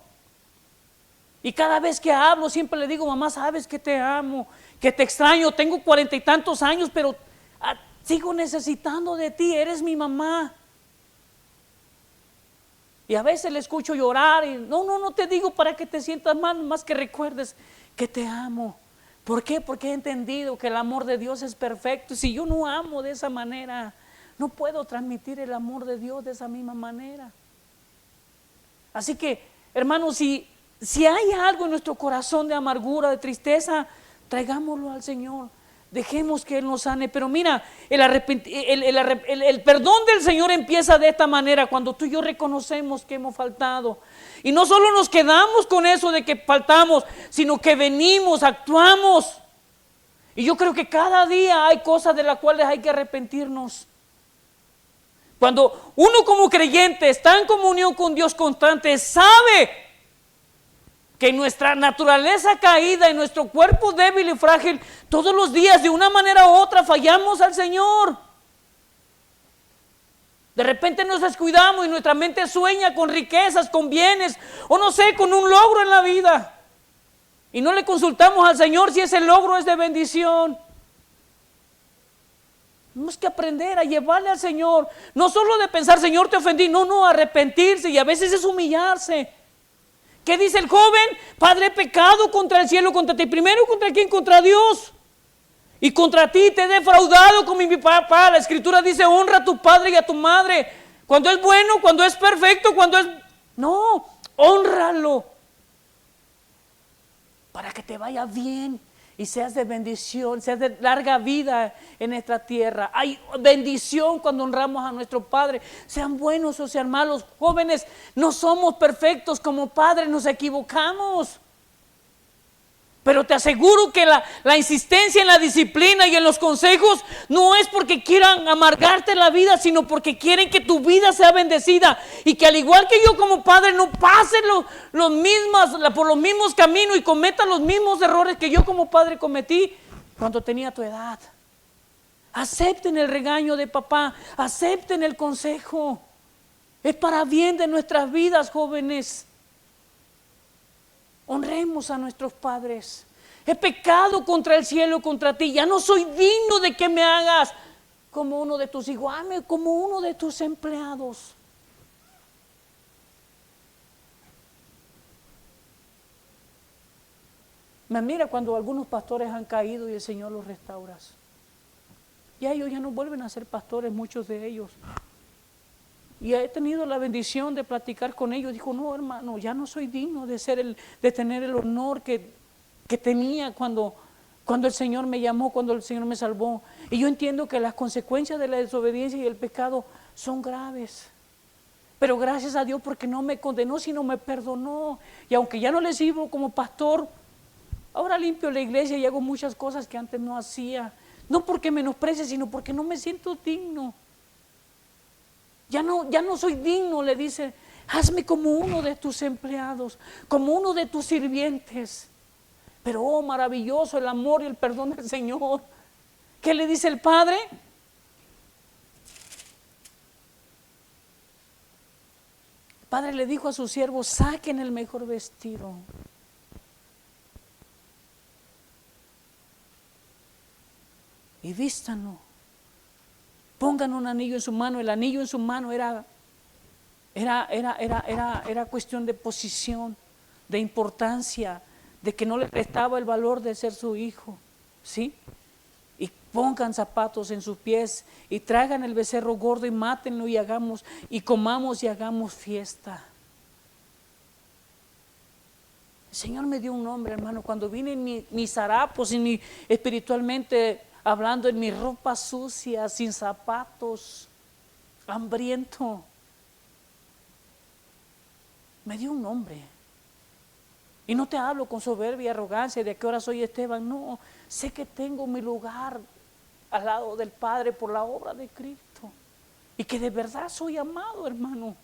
Y cada vez que hablo siempre le digo, mamá, sabes que te amo, que te extraño, tengo 40 y tantos años, pero Sigo necesitando de ti, eres mi mamá. Y a veces le escucho llorar y no te digo para que te sientas mal, más que recuerdes que te amo. ¿Por qué? Porque he entendido que el amor de Dios es perfecto. Si yo no amo de esa manera, no puedo transmitir el amor de Dios de esa misma manera. Así que, hermanos, si hay algo en nuestro corazón de amargura, de tristeza, traigámoslo al Señor. Dejemos que Él nos sane. Pero mira, el perdón del Señor empieza de esta manera, cuando tú y yo reconocemos que hemos faltado. Y no solo nos quedamos con eso de que faltamos, sino que venimos, actuamos. Y yo creo que cada día hay cosas de las cuales hay que arrepentirnos. Cuando uno como creyente está en comunión con Dios constante, sabe que nuestra naturaleza caída, en nuestro cuerpo débil y frágil, todos los días de una manera u otra fallamos al Señor. De repente nos descuidamos y nuestra mente sueña con riquezas, con bienes, o no sé, con un logro en la vida. Y no le consultamos al Señor si ese logro es de bendición. Tenemos que aprender a llevarle al Señor, no solo de pensar, Señor, te ofendí, no, arrepentirse, y a veces es humillarse. ¿Qué dice el joven? Padre, he pecado contra el cielo, contra ti. Primero, ¿contra quién? Contra Dios. Y contra ti te he defraudado con mi papá. La Escritura dice, honra a tu padre y a tu madre. Cuando es bueno, cuando es perfecto, cuando es... No, hónralo. Para que te vaya bien y seas de bendición, seas de larga vida en esta tierra. Hay bendición cuando honramos a nuestro Padre, sean buenos o sean malos. Jóvenes, no somos perfectos como padres, nos equivocamos. Pero te aseguro que la insistencia en la disciplina y en los consejos no es porque quieran amargarte la vida, sino porque quieren que tu vida sea bendecida y que al igual que yo como padre no pasen por los mismos caminos y cometan los mismos errores que yo como padre cometí cuando tenía tu edad. Acepten el regaño de papá, acepten el consejo. Es para bien de nuestras vidas, jóvenes. Honremos a nuestros padres. He pecado contra el cielo, contra ti. Ya no soy digno de que me hagas como uno de tus hijos, como uno de tus empleados. Me admira cuando algunos pastores han caído y el Señor los restaura. Ya ellos ya no vuelven a ser pastores, muchos de ellos. Y he tenido la bendición de platicar con ellos. Dijo, no, hermano, ya no soy digno de tener el honor que tenía cuando el Señor me llamó, cuando el Señor me salvó. Y yo entiendo que las consecuencias de la desobediencia y el pecado son graves. Pero gracias a Dios porque no me condenó, sino me perdonó. Y aunque ya no le sirvo como pastor, ahora limpio la iglesia y hago muchas cosas que antes no hacía. No porque menosprecie, sino porque no me siento digno. Ya no soy digno, le dice, hazme como uno de tus empleados, como uno de tus sirvientes. Pero oh, maravilloso el amor y el perdón del Señor. ¿Qué le dice el Padre? El Padre le dijo a sus siervos, saquen el mejor vestido. Y vístanlo. Pongan un anillo en su mano. El anillo en su mano era cuestión de posición, de importancia, de que no le restaba el valor de ser su hijo, ¿sí? Y pongan zapatos en sus pies y traigan el becerro gordo y mátenlo y comamos y hagamos fiesta. El Señor me dio un nombre, hermano, cuando vine en mis harapos, espiritualmente hablando, en mi ropa sucia, sin zapatos, hambriento. Me dio un nombre. Y no te hablo con soberbia y arrogancia de que ahora soy Esteban. No, sé que tengo mi lugar al lado del Padre por la obra de Cristo. Y que de verdad soy amado, hermano.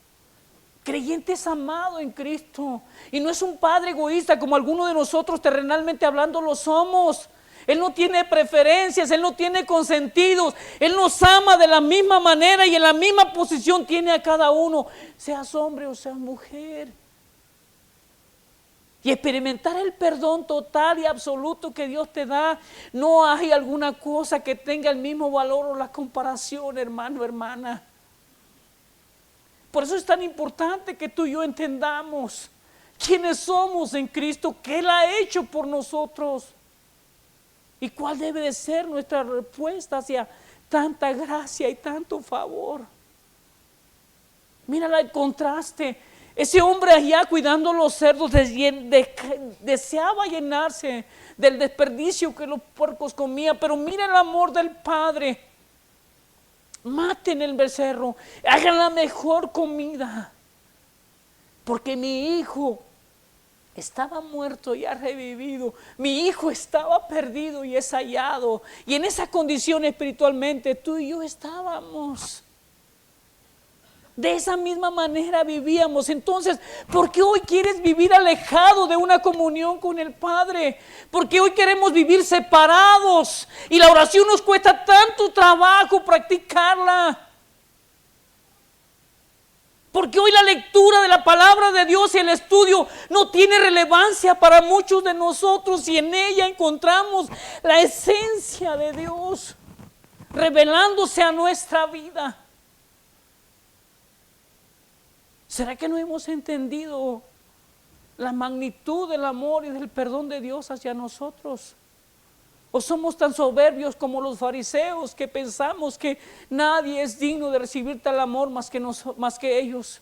Creyente es amado en Cristo. Y no es un padre egoísta como algunos de nosotros terrenalmente hablando lo somos. Él no tiene preferencias, Él no tiene consentidos. Él nos ama de la misma manera y en la misma posición tiene a cada uno, seas hombre o seas mujer. y experimentar el perdón total y absoluto que Dios te da. No hay alguna cosa que tenga el mismo valor o la comparación, hermano, hermana. Por eso es tan importante que tú y yo entendamos quiénes somos en Cristo, qué Él ha hecho por nosotros y cuál debe de ser nuestra respuesta hacia tanta gracia y tanto favor. Mira el contraste. Ese hombre allá cuidando los cerdos deseaba llenarse del desperdicio que los puercos comían, pero mira el amor del Padre. Maten el becerro, hagan la mejor comida, porque mi hijo estaba muerto y ha revivido. Mi hijo estaba perdido y es hallado. Y en esa condición espiritualmente tú y yo estábamos. De esa misma manera vivíamos. Entonces, ¿por qué hoy quieres vivir alejado de una comunión con el Padre? ¿Por qué hoy queremos vivir separados? Y la oración nos cuesta tanto trabajo practicarla. Porque hoy la lectura de la palabra de Dios y el estudio no tiene relevancia para muchos de nosotros, y en ella encontramos la esencia de Dios revelándose a nuestra vida. ¿Será que no hemos entendido la magnitud del amor y del perdón de Dios hacia nosotros? ¿O somos tan soberbios como los fariseos que pensamos que nadie es digno de recibir tal amor más que ellos?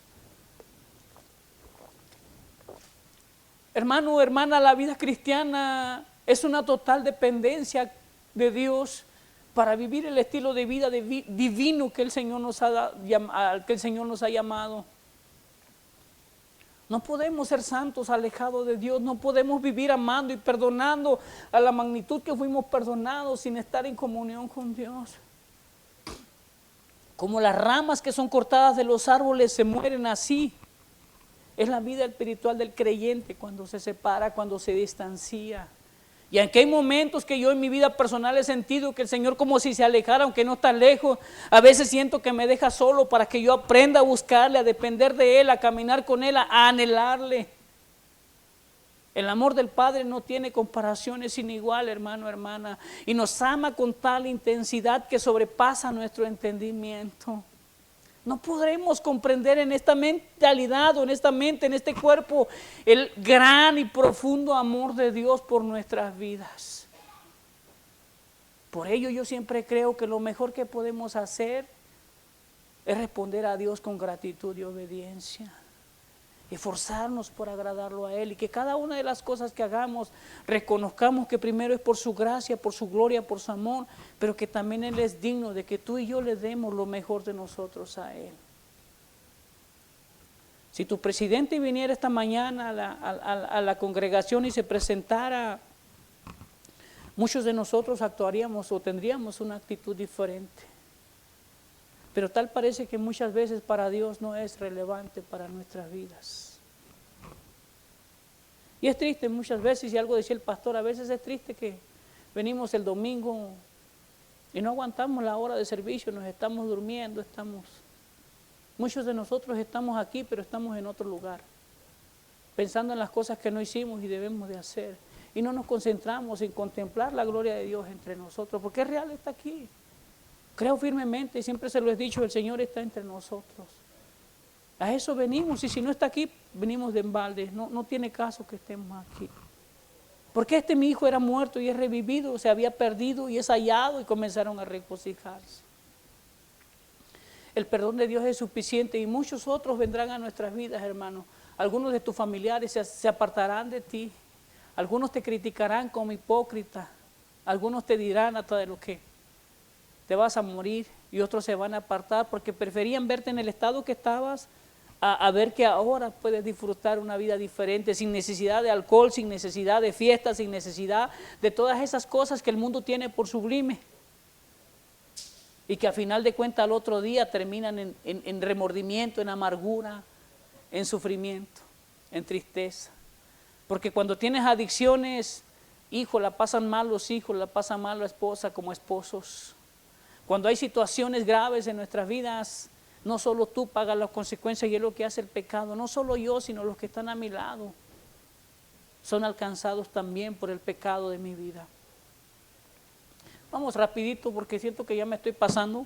Hermano, hermana, la vida cristiana es una total dependencia de Dios para vivir el estilo de vida divino que el Señor nos ha llamado. No podemos ser santos alejados de Dios, no podemos vivir amando y perdonando a la magnitud que fuimos perdonados sin estar en comunión con Dios. Como las ramas que son cortadas de los árboles se mueren, así es la vida espiritual del creyente cuando se separa, cuando se distancia. Y aunque hay momentos que yo en mi vida personal he sentido que el Señor como si se alejara, aunque no está lejos, a veces siento que me deja solo para que yo aprenda a buscarle, a depender de Él, a caminar con Él, a anhelarle. El amor del Padre no tiene comparaciones sin igual, hermano, hermana, y nos ama con tal intensidad que sobrepasa nuestro entendimiento. No podremos comprender en esta mentalidad o en esta mente, en este cuerpo, el gran y profundo amor de Dios por nuestras vidas. Por ello yo siempre creo que lo mejor que podemos hacer es responder a Dios con gratitud y obediencia. Esforzarnos por agradarlo a Él, y que cada una de las cosas que hagamos reconozcamos que primero es por su gracia, por su gloria, por su amor, pero que también Él es digno de que tú y yo le demos lo mejor de nosotros a Él. Si tu presidente viniera esta mañana a la congregación y se presentara, muchos de nosotros actuaríamos o tendríamos una actitud diferente. Pero tal parece que muchas veces para Dios no es relevante para nuestras vidas. Y es triste muchas veces, y algo decía el pastor, a veces es triste que venimos el domingo y no aguantamos la hora de servicio, nos estamos durmiendo, muchos de nosotros estamos aquí, pero estamos en otro lugar, pensando en las cosas que no hicimos y debemos de hacer. Y no nos concentramos en contemplar la gloria de Dios entre nosotros, porque es real, está aquí. Creo firmemente, y siempre se lo he dicho, el Señor está entre nosotros. A eso venimos, y si no está aquí, venimos de embalde. No tiene caso que estemos aquí. Porque mi hijo era muerto y es revivido, se había perdido y es hallado, y comenzaron a regocijarse. El perdón de Dios es suficiente, y muchos otros vendrán a nuestras vidas, hermanos. Algunos de tus familiares se apartarán de ti. Algunos te criticarán como hipócrita. Algunos te dirán hasta de lo que te vas a morir, y otros se van a apartar porque preferían verte en el estado que estabas a ver que ahora puedes disfrutar una vida diferente, sin necesidad de alcohol, sin necesidad de fiestas, sin necesidad de todas esas cosas que el mundo tiene por sublime, y que a final de cuentas al otro día terminan en remordimiento, en amargura, en sufrimiento, en tristeza. Porque cuando tienes adicciones, hijo, la pasan mal los hijos, la pasan mal la esposa como esposos. Cuando hay situaciones graves en nuestras vidas, no solo tú pagas las consecuencias, y es lo que hace el pecado, no solo yo, sino los que están a mi lado. son alcanzados también por el pecado de mi vida. Vamos rapidito porque siento que ya me estoy pasando.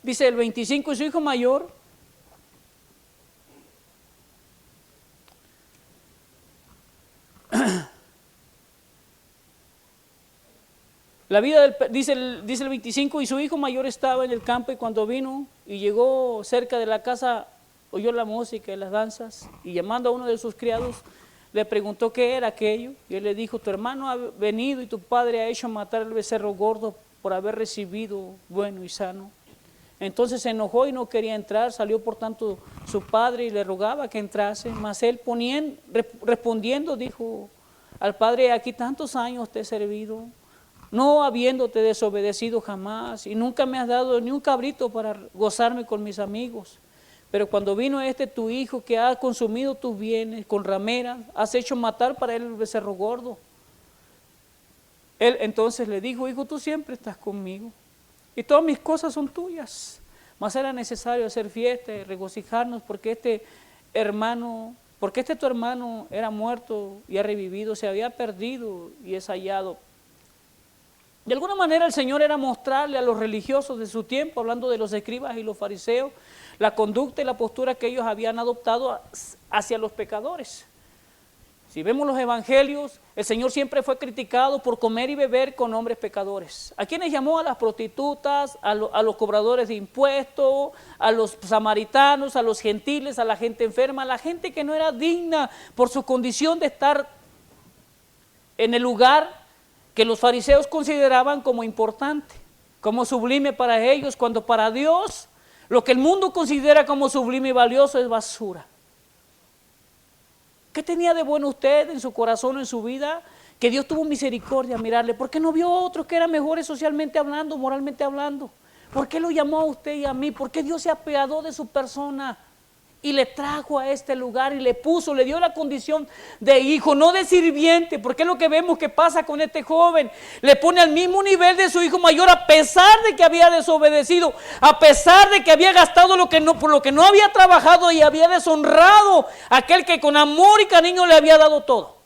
Dice el 25, y su hijo mayor la vida dice el 25, y su hijo mayor estaba en el campo, y cuando vino y llegó cerca de la casa, oyó la música y las danzas, y llamando a uno de sus criados, le preguntó qué era aquello, y él le dijo: tu hermano ha venido y tu padre ha hecho matar el becerro gordo por haber recibido bueno y sano. Entonces se enojó y no quería entrar. Salió por tanto su padre y le rogaba que entrase, mas él respondiendo dijo al padre: aquí tantos años te he servido, no habiéndote desobedecido jamás, y nunca me has dado ni un cabrito para gozarme con mis amigos. Pero cuando vino tu hijo, que ha consumido tus bienes con rameras, has hecho matar para él el becerro gordo. Él entonces le dijo: hijo, tú siempre estás conmigo, y todas mis cosas son tuyas. Mas era necesario hacer fiesta y regocijarnos, porque tu hermano era muerto y ha revivido, se había perdido y es hallado. De alguna manera el Señor era mostrarle a los religiosos de su tiempo, hablando de los escribas y los fariseos, la conducta y la postura que ellos habían adoptado hacia los pecadores. Si vemos los evangelios, el Señor siempre fue criticado por comer y beber con hombres pecadores. ¿A quienes llamó? A las prostitutas, a los cobradores de impuestos, a los samaritanos, a los gentiles, a la gente enferma, a la gente que no era digna por su condición de estar en el lugar que los fariseos consideraban como importante, como sublime para ellos, cuando para Dios lo que el mundo considera como sublime y valioso es basura. ¿Qué tenía de bueno usted en su corazón, en su vida? Que Dios tuvo misericordia a mirarle. ¿Por qué no vio a otros que eran mejores socialmente hablando, moralmente hablando? ¿Por qué lo llamó a usted y a mí? ¿Por qué Dios se apiadó de su persona y le trajo a este lugar y le dio la condición de hijo, no de sirviente? Porque es lo que vemos que pasa con este joven. Le pone al mismo nivel de su hijo mayor, a pesar de que había desobedecido, a pesar de que había gastado por lo que no había trabajado, y había deshonrado a aquel que con amor y cariño le había dado todo.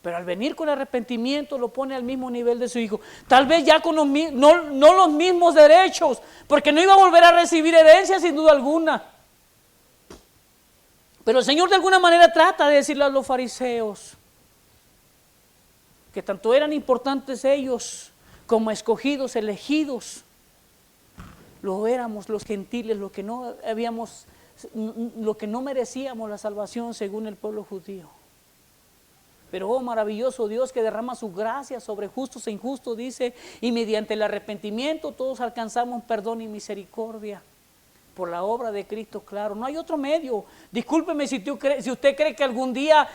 Pero al venir con arrepentimiento lo pone al mismo nivel de su hijo. Tal vez ya con no los mismos derechos, porque no iba a volver a recibir herencia sin duda alguna. Pero el Señor de alguna manera trata de decirle a los fariseos que tanto eran importantes ellos como escogidos, elegidos, lo éramos los gentiles, los que no merecíamos la salvación según el pueblo judío. Pero oh maravilloso Dios, que derrama su gracia sobre justos e injustos, dice, y mediante el arrepentimiento todos alcanzamos perdón y misericordia por la obra de Cristo, claro. No hay otro medio. Discúlpeme si usted cree que algún día,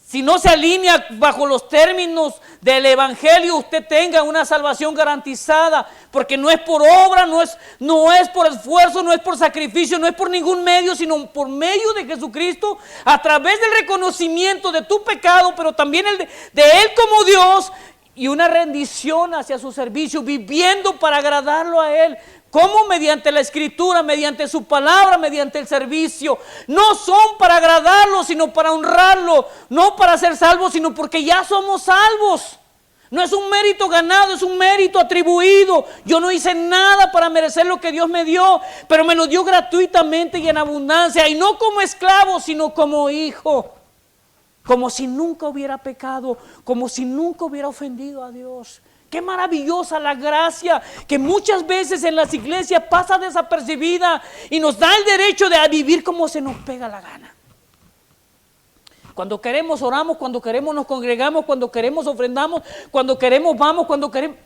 si no se alinea bajo los términos del evangelio, usted tenga una salvación garantizada, porque no es por obra, no es por esfuerzo, no es por sacrificio, no es por ningún medio, sino por medio de Jesucristo, a través del reconocimiento de tu pecado, pero también de Él como Dios, y una rendición hacia su servicio, viviendo para agradarlo a Él. ¿Cómo? Mediante la Escritura, mediante su palabra, mediante el servicio. No son para agradarlo, sino para honrarlo. No para ser salvos, sino porque ya somos salvos. No es un mérito ganado, es un mérito atribuido. Yo no hice nada para merecer lo que Dios me dio, pero me lo dio gratuitamente y en abundancia. Y no como esclavo, sino como hijo. Como si nunca hubiera pecado, como si nunca hubiera ofendido a Dios. Qué maravillosa la gracia que muchas veces en las iglesias pasa desapercibida y nos da el derecho de vivir como se nos pega la gana. Cuando queremos oramos, cuando queremos nos congregamos, cuando queremos ofrendamos, cuando queremos vamos, cuando queremos.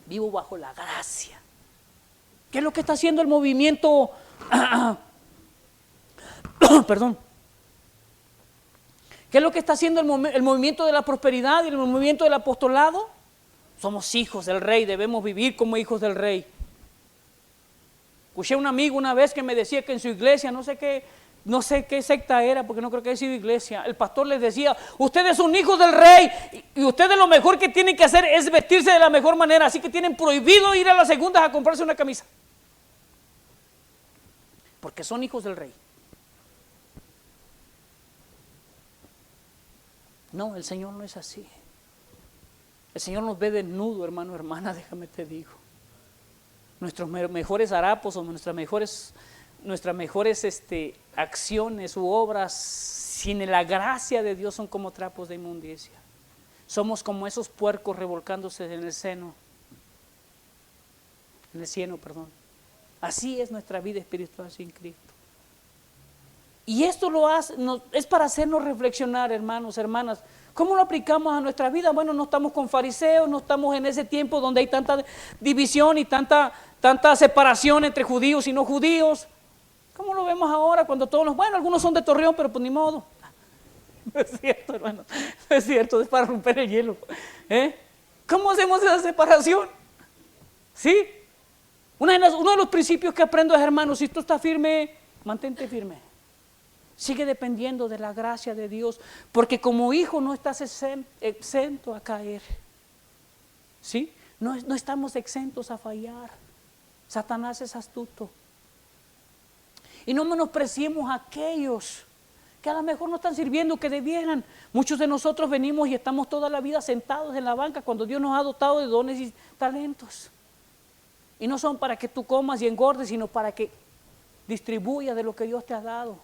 Vivo bajo la gracia. ¿Qué es lo que está haciendo el movimiento? Perdón. ¿Qué es lo que está haciendo el movimiento de la prosperidad y el movimiento del apostolado? Somos hijos del Rey, debemos vivir como hijos del Rey. Escuché a un amigo una vez que me decía que en su iglesia, no sé qué secta era, porque no creo que haya sido iglesia, el pastor les decía: ustedes son hijos del Rey y ustedes lo mejor que tienen que hacer es vestirse de la mejor manera, así que tienen prohibido ir a las segundas a comprarse una camisa, porque son hijos del Rey. No, el Señor no es así. El Señor nos ve desnudo, hermano, hermana, déjame te digo. Nuestros mejores harapos o nuestras mejores acciones u obras sin la gracia de Dios son como trapos de inmundicia. Somos como esos puercos revolcándose en el cieno, perdón. Así es nuestra vida espiritual sin Cristo. Y esto es para hacernos reflexionar, hermanos, hermanas. ¿Cómo lo aplicamos a nuestra vida? Bueno, no estamos con fariseos, no estamos en ese tiempo donde hay tanta división y tanta separación entre judíos y no judíos. ¿Cómo lo vemos ahora cuando bueno, algunos son de Torreón, pero pues ni modo? No es cierto, hermano, no es cierto, es para romper el hielo. ¿Cómo hacemos esa separación? ¿Sí? Uno de los principios que aprendo es, hermano, si tú estás firme, mantente firme. Sigue dependiendo de la gracia de Dios, porque como hijo no estás exento a caer. ¿Sí? No estamos exentos a fallar. Satanás es astuto. Y no menospreciemos a aquellos que a lo mejor no están sirviendo que debieran. Muchos de nosotros venimos y estamos toda la vida sentados en la banca cuando Dios nos ha dotado de dones y talentos. Y no son para que tú comas y engordes, sino para que distribuyas de lo que Dios te ha dado.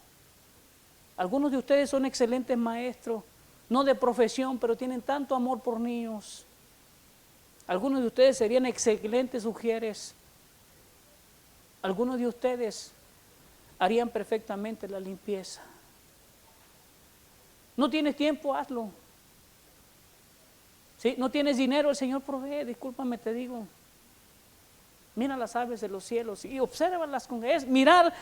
Algunos de ustedes son excelentes maestros, no de profesión, pero tienen tanto amor por niños. Algunos de ustedes serían excelentes ujieres. Algunos de ustedes harían perfectamente la limpieza. No tienes tiempo, hazlo. ¿Sí? No tienes dinero, el Señor provee, discúlpame, te digo. Mira las aves de los cielos y obsérvalas con mirar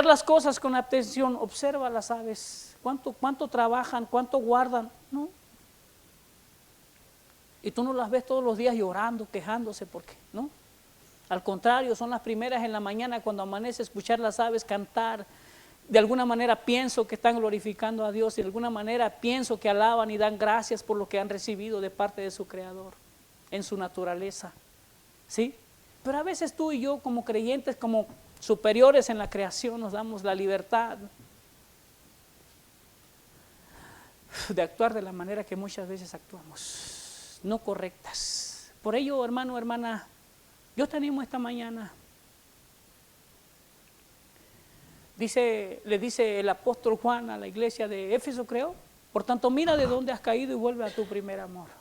las cosas con atención. Observa las aves, cuánto trabajan, cuánto guardan, ¿no? Y tú no las ves todos los días llorando, quejándose, porque no. Al contrario, son las primeras en la mañana cuando amanece escuchar las aves cantar. De alguna manera pienso que están glorificando a Dios y de alguna manera pienso que alaban y dan gracias por lo que han recibido de parte de su Creador en su naturaleza. ¿Sí? Pero a veces tú y yo como creyentes, como superiores en la creación, nos damos la libertad de actuar de la manera que muchas veces actuamos, no correctas. Por ello, hermano, hermana, yo te animo esta mañana. Le dice el apóstol Juan a la iglesia de Éfeso, creo, por tanto mira de dónde has caído y vuelve a tu primer amor.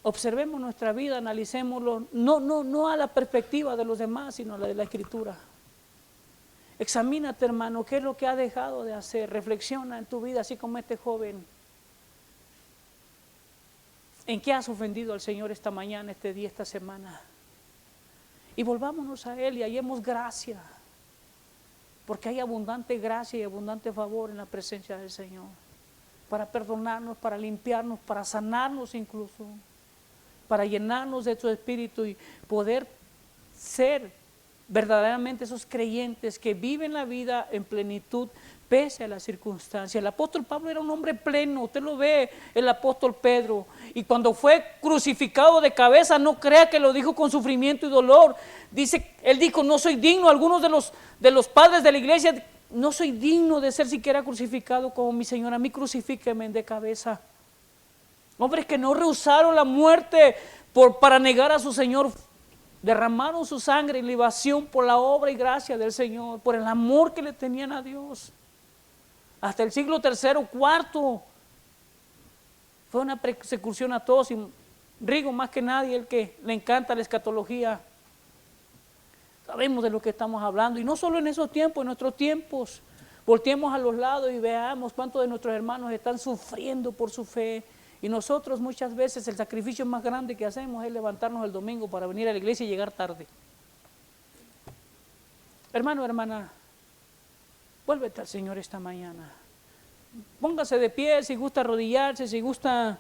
Observemos nuestra vida, analicémoslo, no a la perspectiva de los demás, sino a la de la Escritura. Examínate, hermano, qué es lo que has dejado de hacer. Reflexiona en tu vida, así como este joven. ¿En qué has ofendido al Señor esta mañana, este día, esta semana? Y volvámonos a Él y hallemos gracia, porque hay abundante gracia y abundante favor en la presencia del Señor, para perdonarnos, para limpiarnos, para sanarnos incluso, para llenarnos de su espíritu y poder ser verdaderamente esos creyentes que viven la vida en plenitud pese a las circunstancias. El apóstol Pablo era un hombre pleno, usted lo ve, el apóstol Pedro, y cuando fue crucificado de cabeza, no crea que lo dijo con sufrimiento y dolor. Él dijo, no soy digno, algunos de los padres de la iglesia, no soy digno de ser siquiera crucificado como mi Señor, a mí crucifíqueme de cabeza. Hombres que no rehusaron la muerte para negar a su Señor, derramaron su sangre en libación por la obra y gracia del Señor, por el amor que le tenían a Dios. Hasta el siglo III, IV, fue una persecución a todos, y Rigo más que nadie, el que le encanta la escatología, sabemos de lo que estamos hablando, y no solo en esos tiempos, en nuestros tiempos. Volteemos a los lados y veamos cuántos de nuestros hermanos están sufriendo por su fe. Y nosotros muchas veces el sacrificio más grande que hacemos es levantarnos el domingo para venir a la iglesia y llegar tarde. Hermano, hermana, vuélvete al Señor esta mañana. Póngase de pie si gusta arrodillarse, si gusta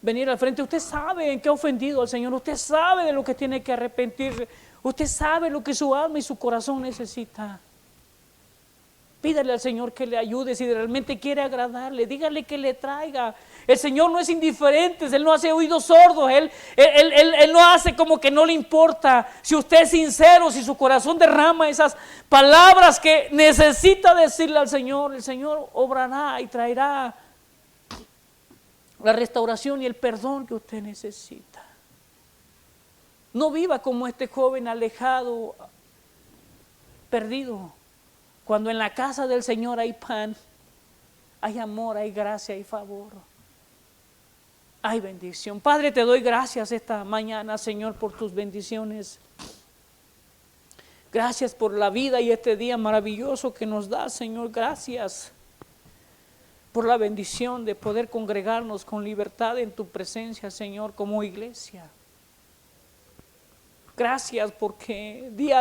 venir al frente. Usted sabe en qué ha ofendido al Señor, usted sabe de lo que tiene que arrepentirse, usted sabe lo que su alma y su corazón necesita. Pídale al Señor que le ayude. Si realmente quiere agradarle, dígale que le traiga. El Señor no es indiferente, Él no hace oídos sordos, Él no hace como que no le importa. Si usted es sincero, si su corazón derrama esas palabras que necesita decirle al Señor, el Señor obrará y traerá la restauración y el perdón que usted necesita. No viva como este joven alejado, perdido. Cuando en la casa del Señor hay pan, hay amor, hay gracia, hay favor, hay bendición. Padre, te doy gracias esta mañana, Señor, por tus bendiciones. Gracias por la vida y este día maravilloso que nos das, Señor. Gracias por la bendición de poder congregarnos con libertad en tu presencia, Señor, como iglesia. Gracias porque día